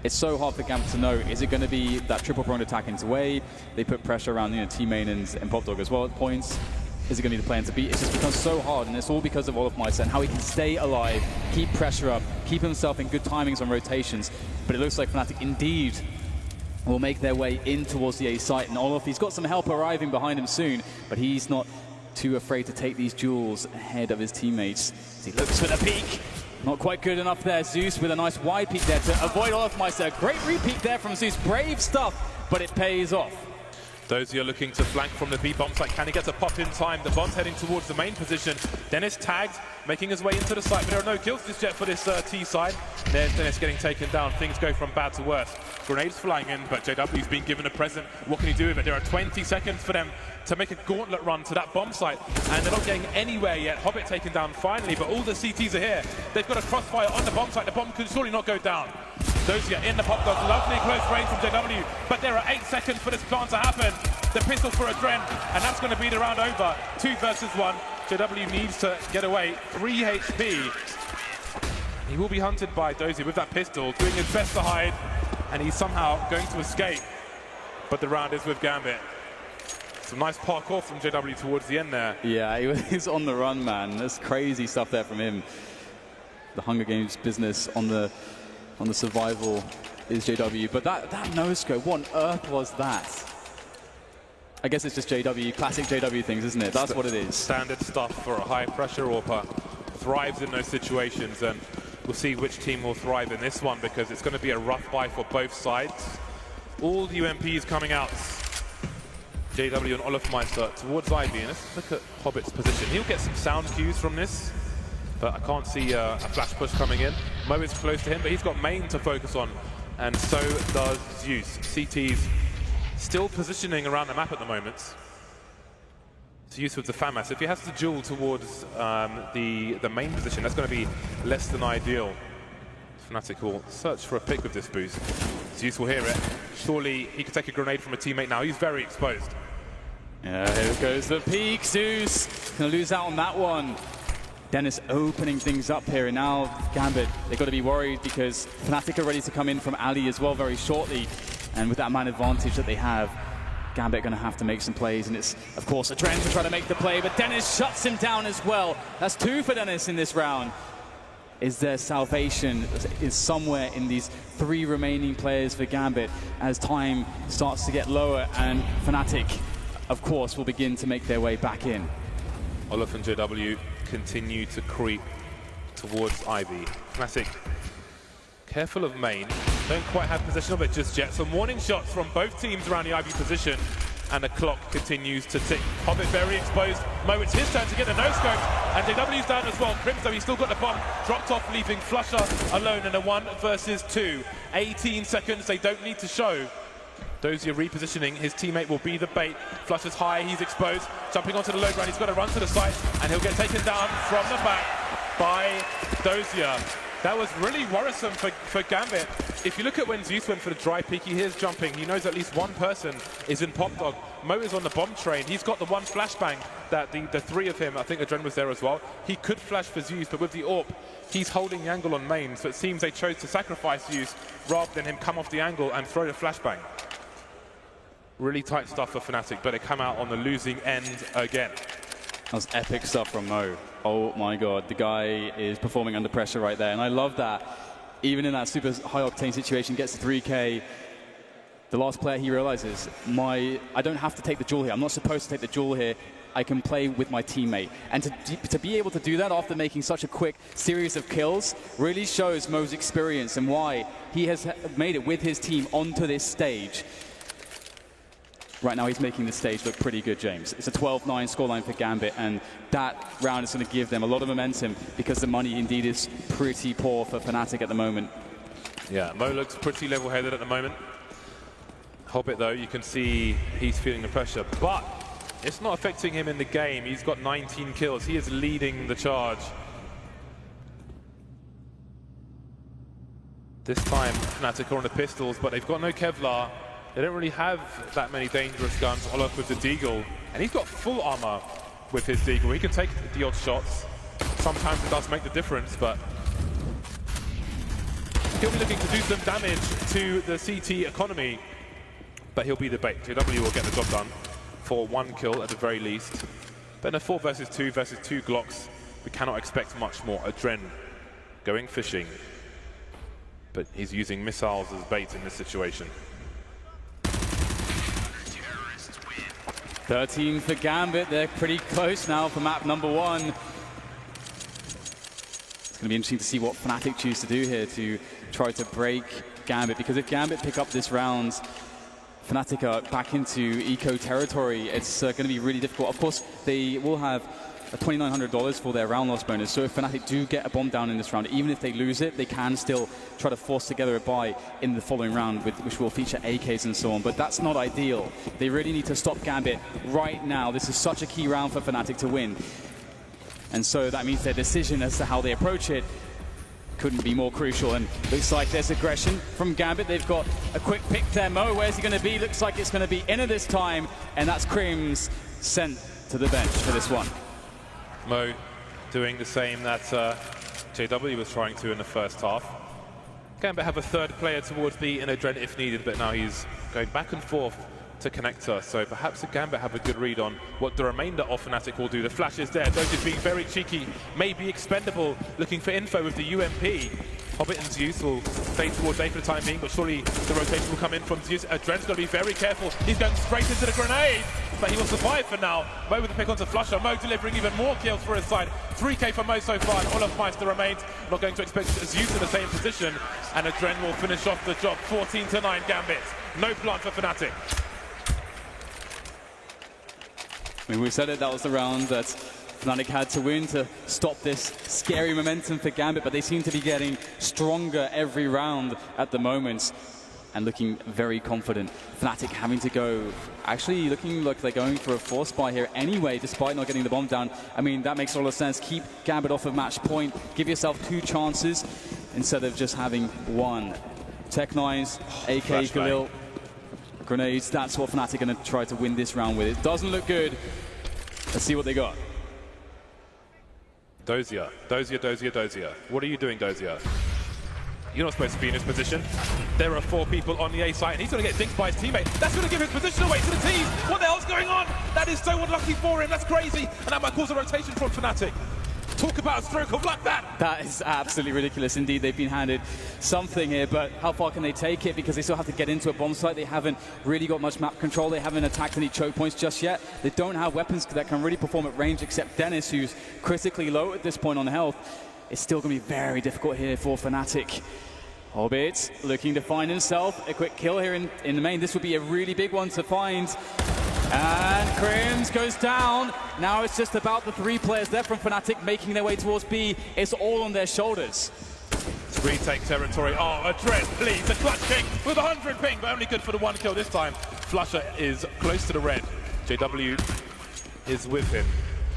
it's so hard for Gambit to know, is it going to be that triple-pronged attack into wave? They put pressure around, you know, T-Main and Popdog as well at points. Is it going to be the plan to beat? It just becomes so hard, and it's all because of all of myself and how he can stay alive, keep pressure up, keep himself in good timings on rotations. But it looks like Fnatic indeed will make their way in towards the A site, and Olaf, he's got some help arriving behind him soon, but he's not too afraid to take these duels ahead of his teammates. As he looks for the peek. Not quite good enough there. Zeus with a nice wide peek there to avoid Olaf Meister. Great re-peek there from Zeus. Brave stuff, but it pays off. Those who are looking to flank from the B bomb site, can he get a pop in time? The bomb's heading towards the main position. Dennis tagged, making his way into the site, but there are no kills just yet for this T side. There's Dennis getting taken down. Things go from bad to worse. Grenades flying in, but JW's been given a present. What can he do with it? There are 20 seconds for them to make a gauntlet run to that bomb site, and they're not getting anywhere yet. Hobbit taken down finally, but all the CTs are here. They've got a crossfire on the bomb site. The bomb can surely not go down. Dozier in the pop dog, lovely close range from JW, but there are 8 seconds for this plan to happen. The pistol for Adren, and that's going to be the round over. 2 versus 1. JW needs to get away. 3 HP. He will be hunted by Dozier with that pistol, doing his best to hide, and he's somehow going to escape. But the round is with Gambit. Some nice parkour from JW towards the end there. Yeah, he's on the run, man. That's crazy stuff there from him. The Hunger Games business on the survival is JW, but that no-scope, what on earth was that? I guess it's just JW, classic JW things, isn't it? That's what it is. Standard stuff for a high-pressure AWPer. Thrives in those situations, and we'll see which team will thrive in this one, because it's going to be a rough buy for both sides. All the UMPs coming out. JW and Olaf Meister towards Ivy, and let's look at Hobbit's position. He'll get some sound cues from this, but I can't see a flash push coming in. Mo is close to him, but he's got main to focus on, and so does Zeus. CT's still positioning around the map at the moment. Zeus with the FAMAS. If he has to duel towards the main position, that's going to be less than ideal. Fnatic will search for a pick with this boost. Zeus will hear it. Surely he could take a grenade from a teammate now. He's very exposed. Yeah, here goes the peek. Zeus gonna lose out on that one. Dennis opening things up here, and now Gambit, they've got to be worried because Fnatic are ready to come in from Ali as well very shortly. And with that man advantage that they have, Gambit going to have to make some plays, and it's, of course, a trend to try to make the play, but Dennis shuts him down as well. That's 2 for Dennis in this round. Is there salvation is somewhere in these 3 remaining players for Gambit as time starts to get lower, and Fnatic, of course, will begin to make their way back in. Olaf and JW continue to creep towards Ivy. Fnatic careful of main, don't quite have possession of it just yet. Some warning shots from both teams around the Ivy position, and the clock continues to tick. Hobbit very exposed. Mo, it's his turn to get the no-scope, and JW's down as well. Crimson, he's still got the bomb, dropped off, leaving Flusher alone in a 1 versus 2. 18 seconds, they don't need to show. Dozier repositioning, his teammate will be the bait. Flusher's high, he's exposed, jumping onto the low ground, he's got to run to the site, and he'll get taken down from the back by Dozier. That was really worrisome for Gambit. If you look at when Zeus went for the dry peek, he hears jumping. He knows at least one person is in Popdog. Mo is on the bomb train. He's got the one flashbang that the 3 of him, I think Adren was there as well. He could flash for Zeus, but with the AWP, he's holding the angle on main. So it seems they chose to sacrifice Zeus rather than him come off the angle and throw the flashbang. Really tight stuff for Fnatic, but they come out on the losing end again. That was epic stuff from Mo. Oh my God, the guy is performing under pressure right there, and I love that. Even in that super high octane situation, gets to 3K. The last player, he realizes, I don't have to take the duel here. I'm not supposed to take the duel here. I can play with my teammate. And to be able to do that after making such a quick series of kills really shows Mo's experience and why he has made it with his team onto this stage. Right now, he's making the stage look pretty good, James. It's a 12-9 scoreline for Gambit, and that round is going to give them a lot of momentum because the money indeed is pretty poor for Fnatic at the moment. Yeah, Mo looks pretty level-headed at the moment. Hobbit, though, you can see he's feeling the pressure, but it's not affecting him in the game. He's got 19 kills. He is leading the charge. This time, fnatic are on the pistols, but they've got no Kevlar. They don't really have that many dangerous guns. Olaf with the Deagle, and he's got full armor with his Deagle. He can take the odd shots. Sometimes it does make the difference, but he'll be looking to do some damage to the CT economy, but he'll be the bait. JW will get the job done for 1 kill at the very least. But in a 4 versus 2 Glocks, we cannot expect much more. Adren going fishing, but he's using missiles as bait in this situation. 13 for Gambit. They're pretty close now for map number 1. It's going to be interesting to see what fnatic choose to do here to try to break Gambit, because if Gambit pick up this round, fnatic are back into eco territory. It's going to be really difficult. Of course, they will have $2,900 for their round loss bonus, so if fnatic do get a bomb down in this round, even if they lose it, they can still try to force together a buy in the following round, which will feature AKs and so on, but that's not ideal. They really need to stop Gambit right now. This is such a key round for fnatic to win, and so that means their decision as to how they approach it couldn't be more crucial. And looks like there's aggression from Gambit. They've got a quick pick there. Mo, where's he going to be? Looks like it's going to be Inner this time, and that's Krims sent to the bench for this one. Mo doing the same that JW was trying to in the first half. Gambit have a third player towards B in Adren if needed, but now he's going back and forth to connector, so perhaps the Gambit have a good read on what the remainder of fnatic will do. The flash is there, Doge is being very cheeky, maybe expendable, looking for info with the UMP. Hobbit and Zeus will fade towards A for the time being, but surely the rotation will come in from Zeus. Adren's got to be very careful. He's going straight into the grenade, but he will survive for now. Mo with the pick onto Flusher. Mo delivering even more kills for his side. 3K for Mo so far, and Olaf Meister remains. Not going to expect Zeus in the same position, and Adren will finish off the job. 14-9 Gambit. No plan for fnatic. I mean, we said it, that was the round that fnatic had to win to stop this scary momentum for Gambit, but they seem to be getting stronger every round at the moment and looking very confident. fnatic having to go, actually looking like they're going for a force buy here anyway, despite not getting the bomb down. I mean, that makes a lot of sense. Keep Gambit off of match point, give yourself 2 chances instead of just having 1. Tech9s, AK, Galil, grenades, that's what fnatic are going to try to win this round with. It doesn't look good. Let's see what they got. Dozier. What are you doing, Dozier? You're not supposed to be in his position. There are 4 people on the A site, and he's going to get dinked by his teammate. That's going to give his position away to the team. What the hell's going on? That is so unlucky for him. That's crazy. And that might cause a rotation from fnatic. Talk about a stroke of luck, that! That is absolutely ridiculous indeed. They've been handed something here, but how far can they take it? Because they still have to get into a bomb site. They haven't really got much map control. They haven't attacked any choke points just yet. They don't have weapons that can really perform at range, except Dennis, who's critically low at this point on health. It's still going to be very difficult here for fnatic. Hobbit looking to find himself a quick kill here in the main. This would be a really big one to find. And Krims goes down. Now it's just about the 3 players there from fnatic making their way towards B. It's all on their shoulders. Retake territory. Oh, Adren, please. A clutch kick with 100 ping, but only good for the 1 kill this time. Flusher is close to the red. JW is with him.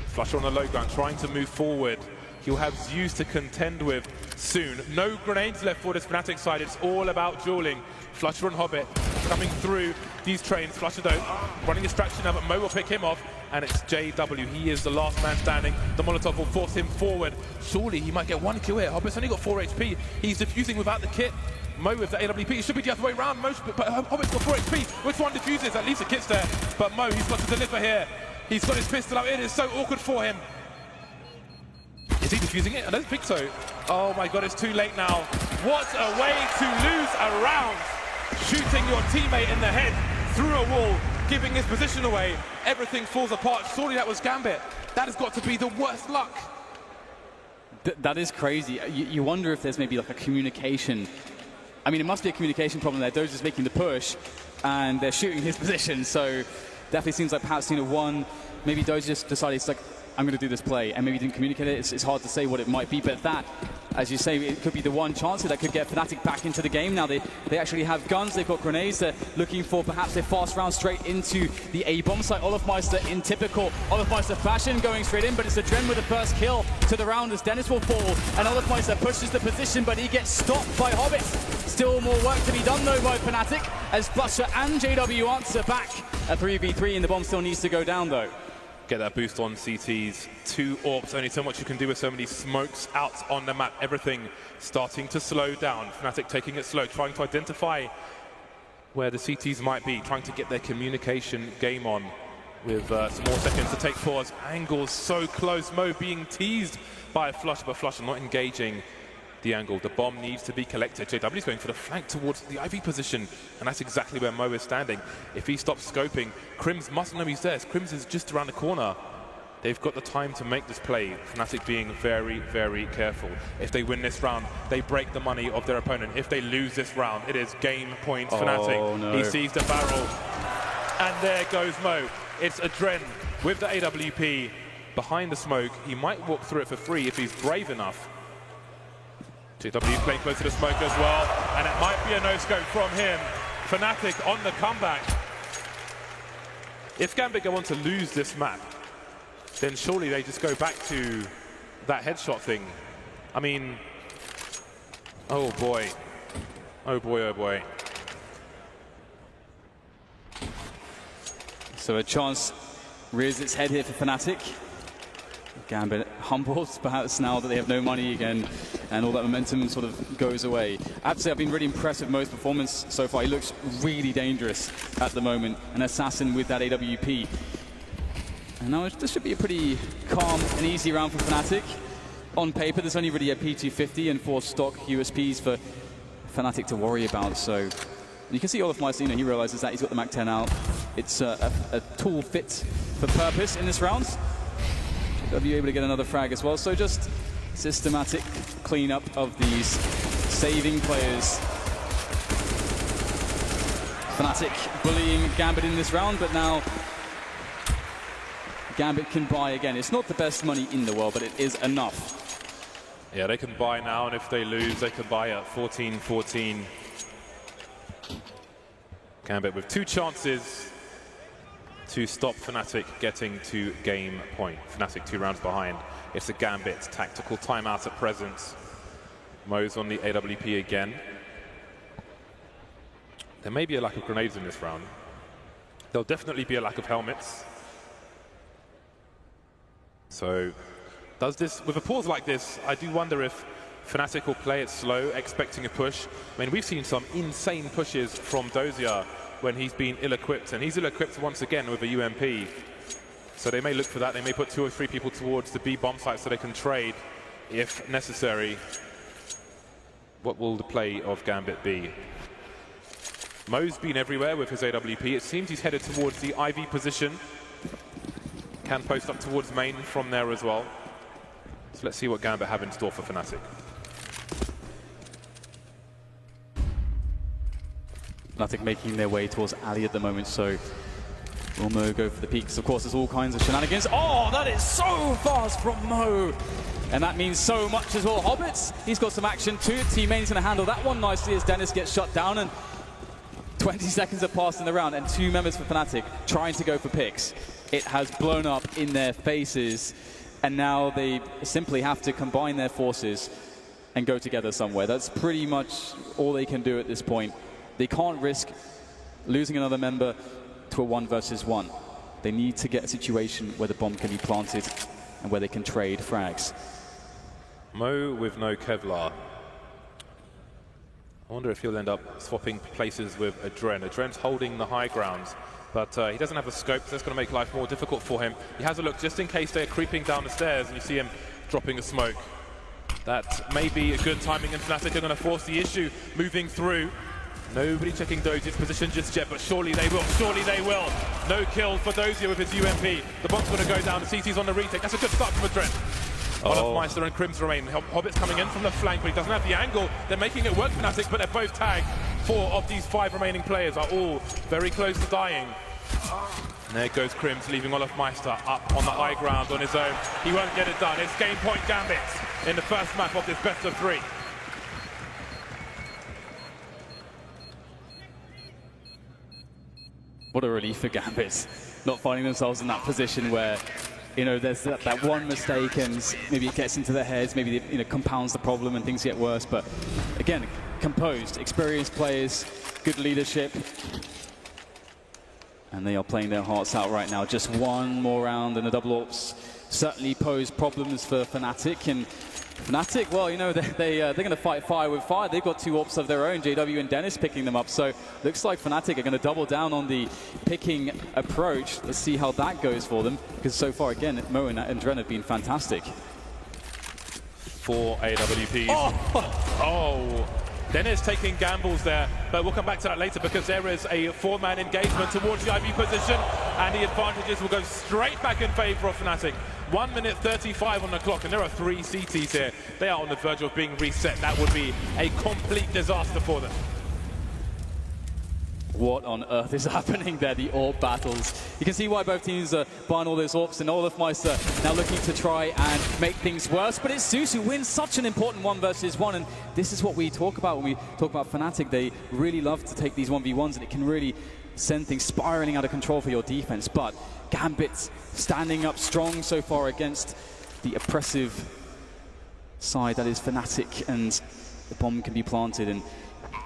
Flusher on the low ground, trying to move forward. He'll have Zeus to contend with soon. No grenades left for this fnatic side. It's all about dueling. Flusher and Hobbit coming through these trains. Flusher though, running distraction now, but Mo will pick him off, and it's JW. He is the last man standing. The Molotov will force him forward. Surely he might get 1 kill here. Hobbit's only got 4 HP. He's defusing without the kit. Mo with the AWP. It should be the other way around. Mo, but Hobbit's got 4 HP. Which one defuses? At least the kit's there. But Mo, he's got to deliver here. He's got his pistol out. It is so awkward for him. Is he defusing it? I don't think so. Oh my god, it's too late now. What a way to lose a round. Shooting your teammate in the head through a wall, giving his position away. Everything falls apart. Surely that was Gambit. That has got to be the worst luck. That is crazy. You wonder if there's maybe like a communication. I mean, it must be a communication problem there. Doge is making the push, and they're shooting his position. So definitely seems like perhaps one. Maybe Doge just decided it's like, I'm going to do this play, and maybe didn't communicate it. It's hard to say what it might be, but that as you say, it could be the one chance that could get fnatic back into the game. Now they actually have guns, they've got grenades, they're looking for perhaps a fast round straight into the A-bomb site. Olofmeister in typical Olofmeister fashion going straight in, but it's Adren with the first kill to the round as Dennis will fall, and Olofmeister pushes the position, but he gets stopped by Hobbit. Still more work to be done though by fnatic, as Flusher and JW answer back at 3v3, and the bomb still needs to go down though. Get that boost on CTs. 2 AWPs, only so much you can do with so many smokes out on the map. Everything starting to slow down. fnatic taking it slow, trying to identify where the CTs might be, trying to get their communication game on with some more seconds to take pause. Angles so close. Mo being teased by Flusher, but Flusher not engaging the angle. The bomb needs to be collected. JW is going for the flank towards the IV position, and that's exactly where Mo is standing. If he stops scoping, Crims must know he's there. Crims is just around the corner. They've got the time to make this play. fnatic being very, very careful. If they win this round, they break the money of their opponent. If they lose this round, it is game point fnatic. No. He sees the barrel, and there goes Mo. It's Adren with the AWP behind the smoke. He might walk through it for free if he's brave enough. JW playing close to the smoke as well, and it might be a no-scope from him. fnatic on the comeback. If Gambit go on to lose this map, then surely they just go back to that headshot thing. I mean, oh boy. Oh boy, oh boy. So a chance rears its head here for fnatic. Gambit humbles perhaps now that they have no money again, and all that momentum sort of goes away. I have to say I've been really impressed with Mo's performance so far. He looks really dangerous at the moment, an assassin with that AWP. And now this should be a pretty calm and easy round for fnatic. On paper there's only really a P250 and 4 stock USPs for fnatic to worry about, so you can see Olofmeister, he realizes that he's got the Mac 10 out. It's a tool fit for purpose in this round. JW able to get another frag as well, so just systematic cleanup of these saving players. fnatic bullying Gambit in this round, but now Gambit can buy again. It's not the best money in the world, but it is enough. Yeah, they can buy now, and if they lose, they can buy at 14-14. Gambit with 2 chances to stop fnatic getting to game point. fnatic 2 rounds behind. It's a Gambit tactical timeout at present. Mo's on the AWP again. There may be a lack of grenades in this round. There'll definitely be a lack of helmets. So, does this, with a pause like this, I do wonder if fnatic will play it slow, expecting a push. I mean, we've seen some insane pushes from Dozier when he's been ill-equipped, and he's ill-equipped once again with a UMP. So they may look for that. They may put 2 or 3 people towards the B bomb site so they can trade if necessary. What will the play of Gambit be? Mo's been everywhere with his AWP. It seems he's headed towards the IV position. Can post up towards main from there as well. So let's see what Gambit have in store for fnatic. fnatic making their way towards Ali at the moment, so will Mo go for the peaks? Of course, there's all kinds of shenanigans. Oh, that is so fast from Mo! And that means so much as well. Hobbits, he's got some action too. Teammate's gonna handle that one nicely as Dennis gets shut down, and 20 seconds have passed in the round, and 2 members for fnatic trying to go for picks. It has blown up in their faces, and now they simply have to combine their forces and go together somewhere. That's pretty much all they can do at this point. They can't risk losing another member to a 1 versus 1. They need to get a situation where the bomb can be planted and where they can trade frags. Mo with no Kevlar. I wonder if he'll end up swapping places with Adren. Adren's holding the high grounds, but he doesn't have a scope, so that's going to make life more difficult for him. He has a look just in case they're creeping down the stairs, and you see him dropping a smoke. That may be a good timing, and fnatic are going to force the issue moving through. Nobody checking Dozier's position just yet, but surely they will, surely they will. No kill for Dozier with his UMP. The bomb's going to go down, the CT's on the retake. That's a good start from Adren. Olofmeister and Crims remain. Hobbit's coming in from the flank, but he doesn't have the angle. They're making it work for fnatic, but they're both tagged. 4 of these 5 remaining players are all very close to dying. And there goes Crims, leaving Olofmeister up on the high ground on his own. He won't get it done. It's game point Gambit. in the first map of this best of 3. What a relief for Gambit, not finding themselves in that position where, you know, there's that one mistake and maybe it gets into their heads, maybe it, you know, compounds the problem and things get worse. But again, composed, experienced players, good leadership. And they are playing their hearts out right now. Just one more round and the double ops certainly pose problems for Fnatic. And Fnatic, well, you know, they're going to fight fire with fire. They've got 2 ops of their own, JW and Dennis picking them up. So looks like Fnatic are going to double down on the picking approach. Let's see how that goes for them. Because so far, again, Mo and Dren have been fantastic. 4 AWPs. Oh! Dennis taking gambles there, but we'll come back to that later because there is a 4-man engagement towards the IV position, and the advantages will go straight back in favor of Fnatic. 1 minute 35 on the clock, and there are 3 CTs here. They are on the verge of being reset. That would be a complete disaster for them. What on earth is happening there? The AWP battles. You can see why both teams are buying all those AWPs, and Olafmeister now looking to try and make things worse. But it's Zeus who wins such an important 1 versus 1, and this is what we talk about when we talk about Fnatic. They really love to take these 1v1s, and it can really send things spiraling out of control for your defense. But Gambit standing up strong so far against the oppressive side that is Fnatic, and the bomb can be planted. And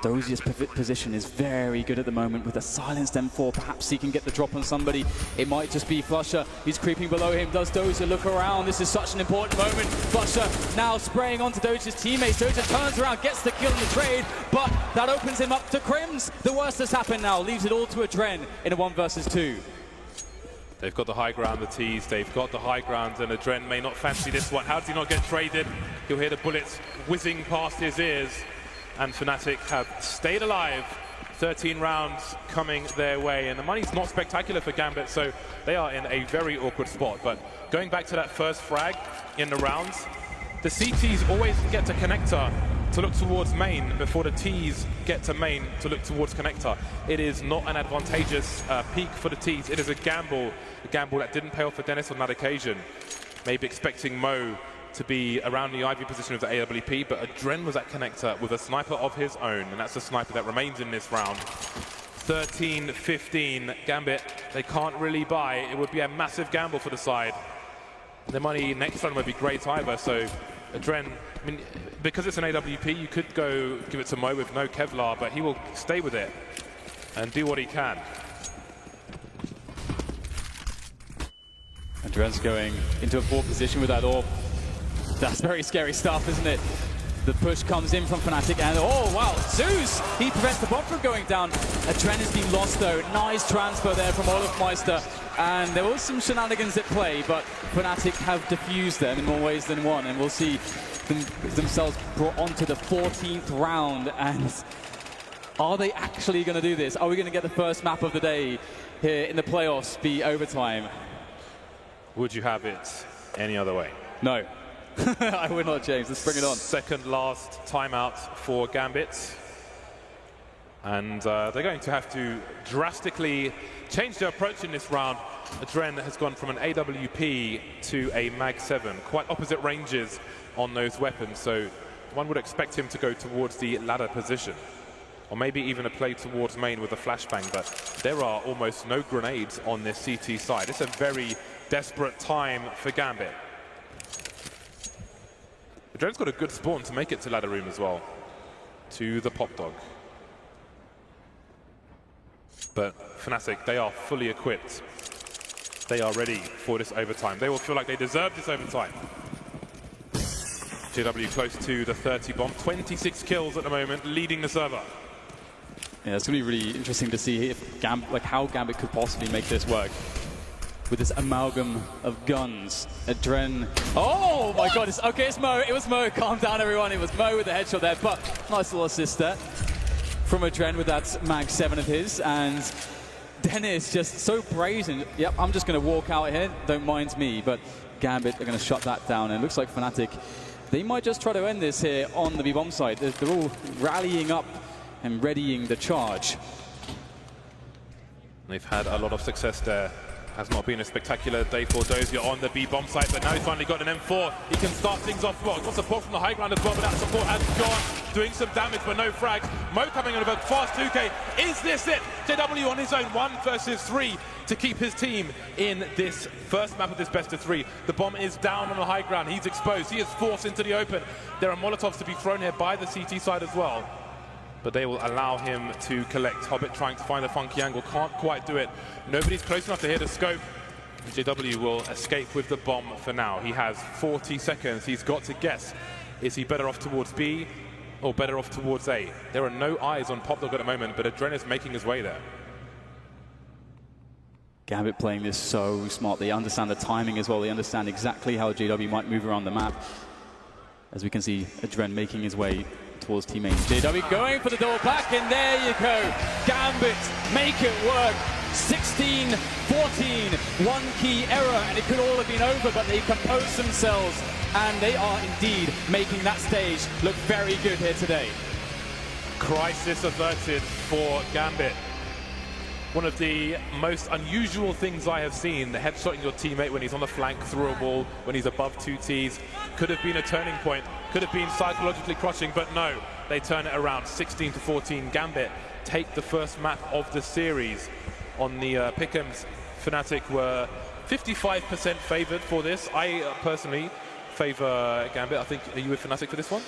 Dozier's position is very good at the moment with a silenced M4. Perhaps he can get the drop on somebody. It might just be Flusher. He's creeping below him. Does Dozier look around? This is such an important moment. Flusher now spraying onto Dozier's teammates. Dozier turns around, gets the kill in the trade, but that opens him up to Crims. The worst has happened now. Leaves it all to Adren in a 1 versus 2. They've got the high ground, the T's. They've got the high ground, and Adren may not fancy this one. How does he not get traded? He'll hear the bullets whizzing past his ears. And Fnatic have stayed alive. 13 rounds coming their way, and the money's not spectacular for Gambit, so they are in a very awkward spot. But going back to that first frag in the rounds, the CTs always get to connector to look towards main before the T's get to main to look towards connector. It is not an advantageous peak for the T's. It is a gamble that didn't pay off for Dennis on that occasion. Maybe expecting Mo to be around the IV position of the AWP, but Adren was at connector with a sniper of his own, and that's the sniper that remains in this round. 13-15, Gambit, they can't really buy. It would be a massive gamble for the side. The money next round would be great either, so Adren, I mean, because it's an AWP, you could go give it to Mo with no Kevlar, but he will stay with it and do what he can. Adren's going into a poor position with that AWP. That's very scary stuff, isn't it? The push comes in from Fnatic, and oh wow, Zeus! He prevents the bomb from going down. Adren has been lost though. Nice transfer there from Olafmeister, and there was some shenanigans at play, but Fnatic have diffused them in more ways than one, and we'll see themselves brought onto the 14th round. And are they actually going to do this? Are we going to get the first map of the day here in the playoffs be overtime? Would you have it any other way? No. I would not, James. Let's bring it on. Second last timeout for Gambit. And they're going to have to drastically change their approach in this round. Adren has gone from an AWP to a Mag 7. Quite opposite ranges on those weapons, so one would expect him to go towards the ladder position. Or maybe even a play towards main with a flashbang, but there are almost no grenades on this CT side. It's a very desperate time for Gambit. Adren's got a good spawn to make it to ladder room as well, to the pop dog. But Fnatic, they are fully equipped. They are ready for this overtime. They will feel like they deserve this overtime. JW close to the 30 bomb, 26 kills at the moment, leading the server. Yeah, it's going to be really interesting to see if how Gambit could possibly make this work. With this amalgam of guns. Adren. Oh my god, it's Mo. It was Mo. Calm down, everyone. It was Mo with the headshot there, but nice little assist there from Adren with that Mag 7 of his. And Dennis just so brazen. Yep, I'm just going to walk out here. Don't mind me, but Gambit are going to shut that down. And it looks like Fnatic, they might just try to end this here on the B-bomb side. They're all rallying up and readying the charge. They've had a lot of success there Has not been a spectacular day for Dozier on the B bomb site, but now he's finally got an M4. He can start things off well. Got support from the high ground as well, but that support has gone, doing some damage, but no frags. Mo coming in with a fast 2K. Is this it? JW on his own, 1 versus 3 to keep his team in this first map of this best of 3. The bomb is down on the high ground. He's exposed. He is forced into the open. There are Molotovs to be thrown here by the CT side as well, but they will allow him to collect. Hobbit trying to find a funky angle, can't quite do it. Nobody's close enough to hit the scope. JW will escape with the bomb for now. He has 40 seconds. He's got to guess. Is he better off towards B or better off towards A? There are no eyes on Popdog at the moment, but Adren is making his way there. Gambit playing this so smart. They understand the timing as well. They understand exactly how JW might move around the map. As we can see, Adren making his way towards teammate. JW going for the double back, and there you go. Gambit make it work. 16-14, one key error, and it could all have been over, but they composed themselves, and they are indeed making that stage look very good here today. Crisis averted for Gambit. One of the most unusual things I have seen, the headshotting your teammate when he's on the flank through a wall, when he's above 2 Ts, could have been a turning point, could have been psychologically crushing, but no, they turn it around. 16-14, Gambit take the first map of the series. On the pick'ems, Fnatic were 55% favored for this. I personally favor Gambit. I think, are you with Fnatic for this one?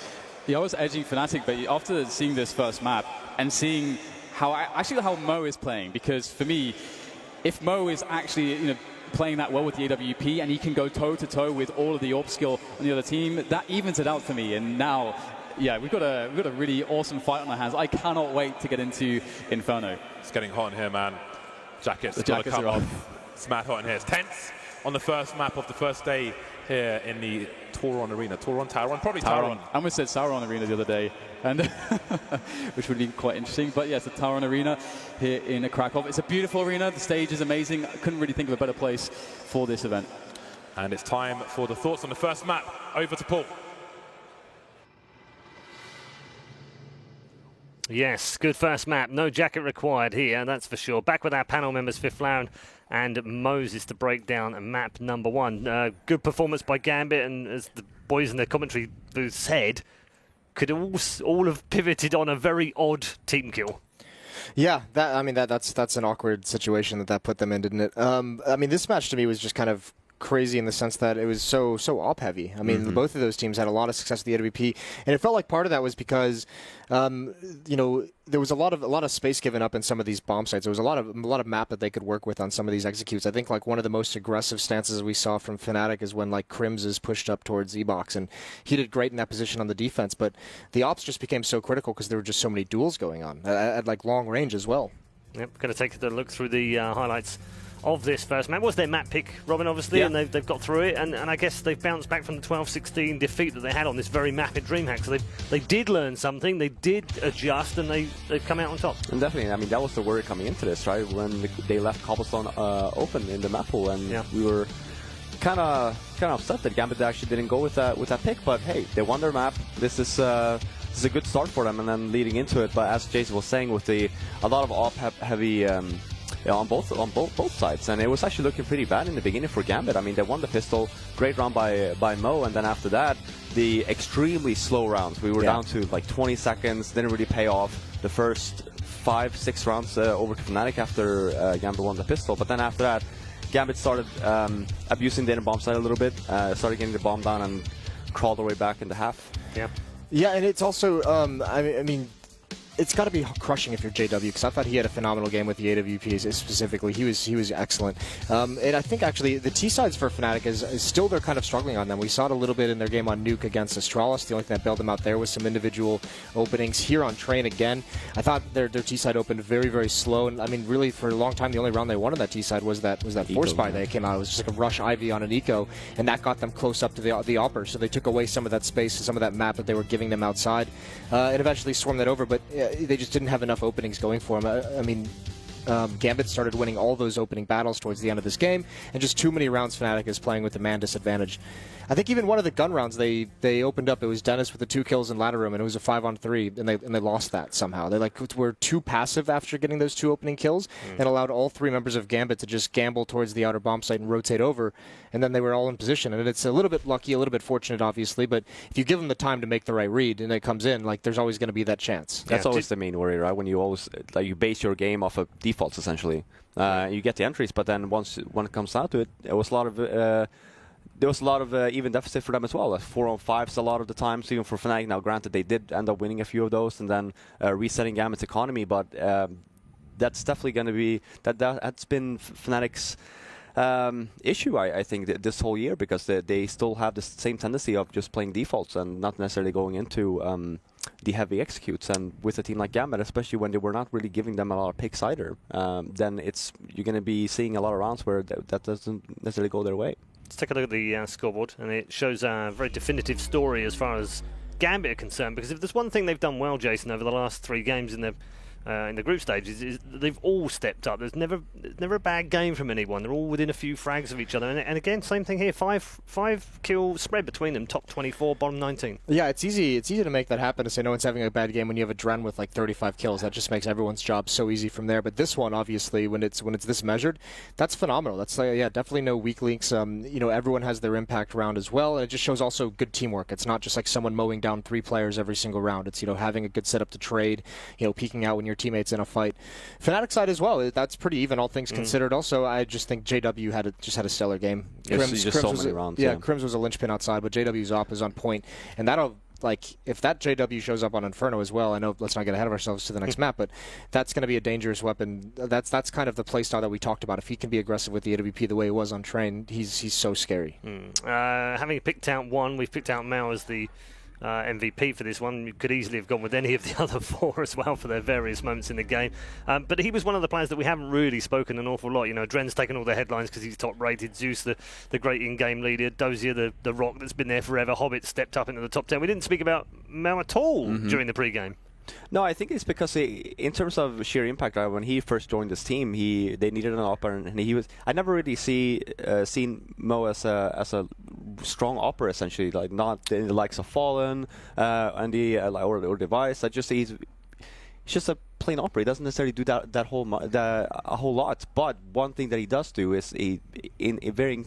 Yeah, I was edging Fnatic, but after seeing this first map and seeing how Mo is playing, because for me, if Mo is actually playing that well with the AWP and he can go toe-to-toe with all of the AWP skill on the other team, that evens it out for me. And now, yeah, we've got a really awesome fight on our hands. I cannot wait to get into Inferno. It's getting hot in here, man. Jackets got to come off. It's mad hot in here. It's tense on the first map of the first day here in the Tauron Arena. Tauron? Probably Tauron. I almost said Sauron Arena the other day, and which would be quite interesting. But yes, the Tauron Arena here in Krakow. It's a beautiful arena. The stage is amazing. I couldn't really think of a better place for this event. And it's time for the thoughts on the first map. Over to Paul. Yes, good first map. No jacket required here, that's for sure. Back with our panel members, Fifth Flown and Moses to break down map number 1. Good performance by Gambit, and as the boys in the commentary booth said, could all have pivoted on a very odd team kill. Yeah, that's an awkward situation that put them in, didn't it? I mean, this match to me was just kind of crazy in the sense that it was so op heavy. I mean, both of those teams had a lot of success with the AWP, and it felt like part of that was because there was a lot of space given up in some of these bomb sites. There was a lot of map that they could work with on some of these executes. I think like one of the most aggressive stances we saw from Fnatic is when like Crims is pushed up towards E-Box, and he did great in that position on the defense, but the ops just became so critical because there were just so many duels going on at like long range as well. Yep, going to take a look through the highlights of this first map. Was their map pick, Robin, obviously, yeah. And they've got through it, and I guess they've bounced back from the 12-16 defeat that they had on this very map at DreamHack. So they did learn something, they did adjust, and they've come out on top. And definitely, I mean, that was the worry coming into this, right? When they left Cobblestone open in the map pool, and we were kind of upset that Gambit actually didn't go with that pick. But hey, they won their map. This is a good start for them, and then leading into it. But as Jason was saying, with a lot of op heavy. On both sides, and it was actually looking pretty bad in the beginning for Gambit. I mean, they won the pistol, great round by Mo, and then after that, the extremely slow rounds. We were down to like 20 seconds, didn't really pay off the first 5-6 rounds over to Fnatic after Gambit won the pistol. But then after that, Gambit started abusing the inner bomb side a little bit, started getting the bomb down and crawled their way back into half. Yeah, and it's also, I mean, it's got to be crushing if you're JW, because I thought he had a phenomenal game with the AWPs specifically. He was excellent. And I think actually the T-sides for Fnatic is still they're kind of struggling on them. We saw it a little bit in their game on Nuke against Astralis. The only thing that bailed them out there was some individual openings. Here on Train again, I thought their T-side opened very, very slow. And I mean, really for a long time, the only round they won on that T-side was that force buy that came out. It was just like a rush Ivy on an eco, and that got them close up to the upper. So they took away some of that space, some of that map that they were giving them outside, and eventually swarmed that over. But they just didn't have enough openings going for them. I mean, Gambit started winning all those opening battles towards the end of this game, and just too many rounds Fnatic is playing with a man disadvantage. I think even one of the gun rounds they opened up, it was Dennis with the 2 kills in ladder room, and it was a 5-on-3, and they lost that somehow. They were too passive after getting those 2 opening kills, and allowed all 3 members of Gambit to just gamble towards the outer bomb site and rotate over, and then they were all in position. And it's a little bit lucky, a little bit fortunate, obviously, but if you give them the time to make the right read and it comes in, there's always going to be that chance. That's always the main worry, right? When you always you base your game off of defaults, essentially. You get the entries, but then when it comes down to it, there was a lot of even deficit for them as well. 4-on-5s a lot of the times, even for Fnatic. Now, granted, they did end up winning a few of those and then resetting Gambit's economy, but that's definitely going to be that's been Fnatic's issue, I think, this whole year, because they still have the same tendency of just playing defaults and not necessarily going into the heavy executes. And with a team like Gambit, especially when they were not really giving them a lot of picks either, then you're going to be seeing a lot of rounds where that doesn't necessarily go their way. Let's take a look at the scoreboard, and it shows a very definitive story as far as Gambit are concerned, because if there's one thing they've done well, Jason, over the last 3 games in the group stages, is they've all stepped up. There's never a bad game from anyone. They're all within a few frags of each other. And again, same thing here. 5 kill spread between them. Top 24, bottom 19. Yeah, it's easy to make that happen, to say no one's having a bad game when you have a Dren with 35 kills. That just makes everyone's job so easy from there. But this one, obviously, when it's this measured, that's phenomenal. That's definitely no weak links. Everyone has their impact round as well, and it just shows also good teamwork. It's not just someone mowing down 3 players every single round. It's having a good setup to trade, peeking out when you're teammates in a fight. Fnatic side as well, that's pretty even, all things considered. Also, I just think JW had a stellar game. Crims so many rounds. Yeah, Crims was a linchpin outside, but JW's op is on point, and that'll if that JW shows up on Inferno as well, I know, let's not get ahead of ourselves to the next map, but that's going to be a dangerous weapon. That's kind of the playstyle that we talked about. If he can be aggressive with the AWP the way he was on Train, he's so scary. Having picked out one, we've picked out Meus as the MVP for this one. You could easily have gone with any of the other 4 as well for their various moments in the game. But he was one of the players that we haven't really spoken an awful lot. Dren's taken all the headlines because he's top rated. Zeus, the great in-game leader. Dozier, the rock that's been there forever. Hobbit stepped up into the top 10. We didn't speak about Meus at all during the pre-game. No, I think it's because in terms of sheer impact, right, when he first joined this team, they needed an opper, and he was. I never really seen Mo as a strong opper, essentially, not in the likes of Fallen and or Device. He's just a plain opera. He doesn't necessarily do a whole lot. But one thing that he does do is very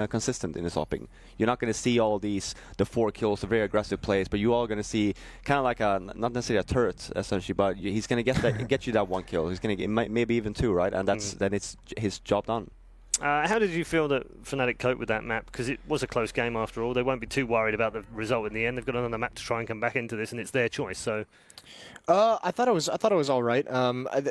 consistent in his opping. You're not going to see all the 4 kills, the very aggressive plays, but you are going to see kind of like not necessarily a turret essentially, but he's going to get you that 1 kill. He's going to get maybe even 2, right? And then it's his job done. How did you feel that Fnatic coped with that map? Because it was a close game after all. They won't be too worried about the result in the end. They've got another map to try and come back into this, and it's their choice. So, I thought it was all right.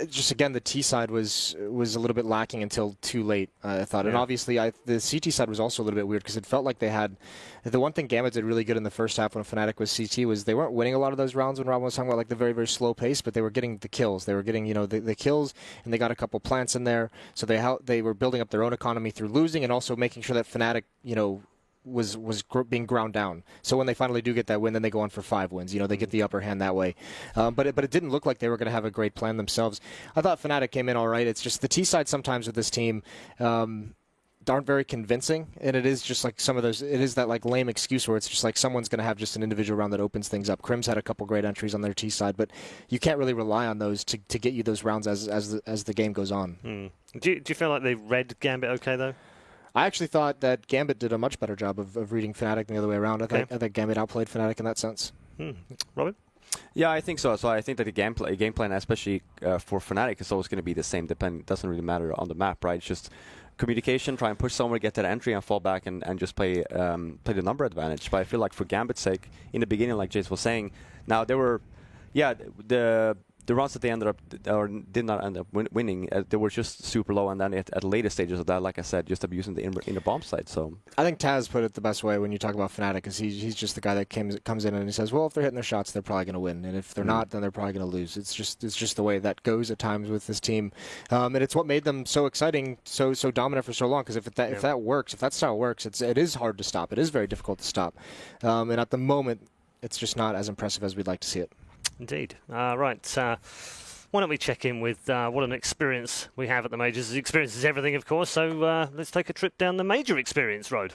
Just again, the T side was a little bit lacking until too late. I thought, and obviously the CT side was also a little bit weird because it felt like they had the one thing Gambit did really good in the first half when Fnatic was CT was they weren't winning a lot of those rounds when Rob was talking about the very, very slow pace, but they were getting the kills. They were getting the kills, and they got a couple plants in there. So they were building up their own economy through losing and also making sure that Fnatic was being ground down. So when they finally do get that win, then they go on for 5 wins. They get the upper hand that way. But it didn't look like they were going to have a great plan themselves. I thought Fnatic came in all right. It's just the T side sometimes with this team aren't very convincing, and it is just some of those. It is that lame excuse where it's just someone's going to have just an individual round that opens things up. Crims had a couple great entries on their T side, but you can't really rely on those to get you those rounds as the game goes on. Do you feel like they read Gambit okay though? I actually thought that Gambit did a much better job of reading Fnatic than the other way around. I think Gambit outplayed Fnatic in that sense. Robin? Yeah, I think so. So I think that the game plan, especially for Fnatic, is always going to be the same. It doesn't really matter on the map, right? It's just communication, try and push somewhere, get that entry, and fall back and just play the number advantage. But I feel like for Gambit's sake, in the beginning, like Jace was saying, now there were, the rounds that they ended up or did not end up winning, they were just super low, and then at later stages of that, like I said, just abusing the inner bomb site. So I think Taz put it the best way when you talk about Fnatic, because he's just the guy that comes in and he says, well, if they're hitting their shots, they're probably going to win, and if they're not, then they're probably going to lose. It's just the way that goes at times with this team, and it's what made them so exciting, so dominant for so long. Because if that works, if that style works, it is hard to stop. It is very difficult to stop, and at the moment, it's just not as impressive as we'd like to see it. Indeed. Right. why don't we check in with what an experience we have at the majors? Experience is everything, of course, so let's take a trip down the major experience road.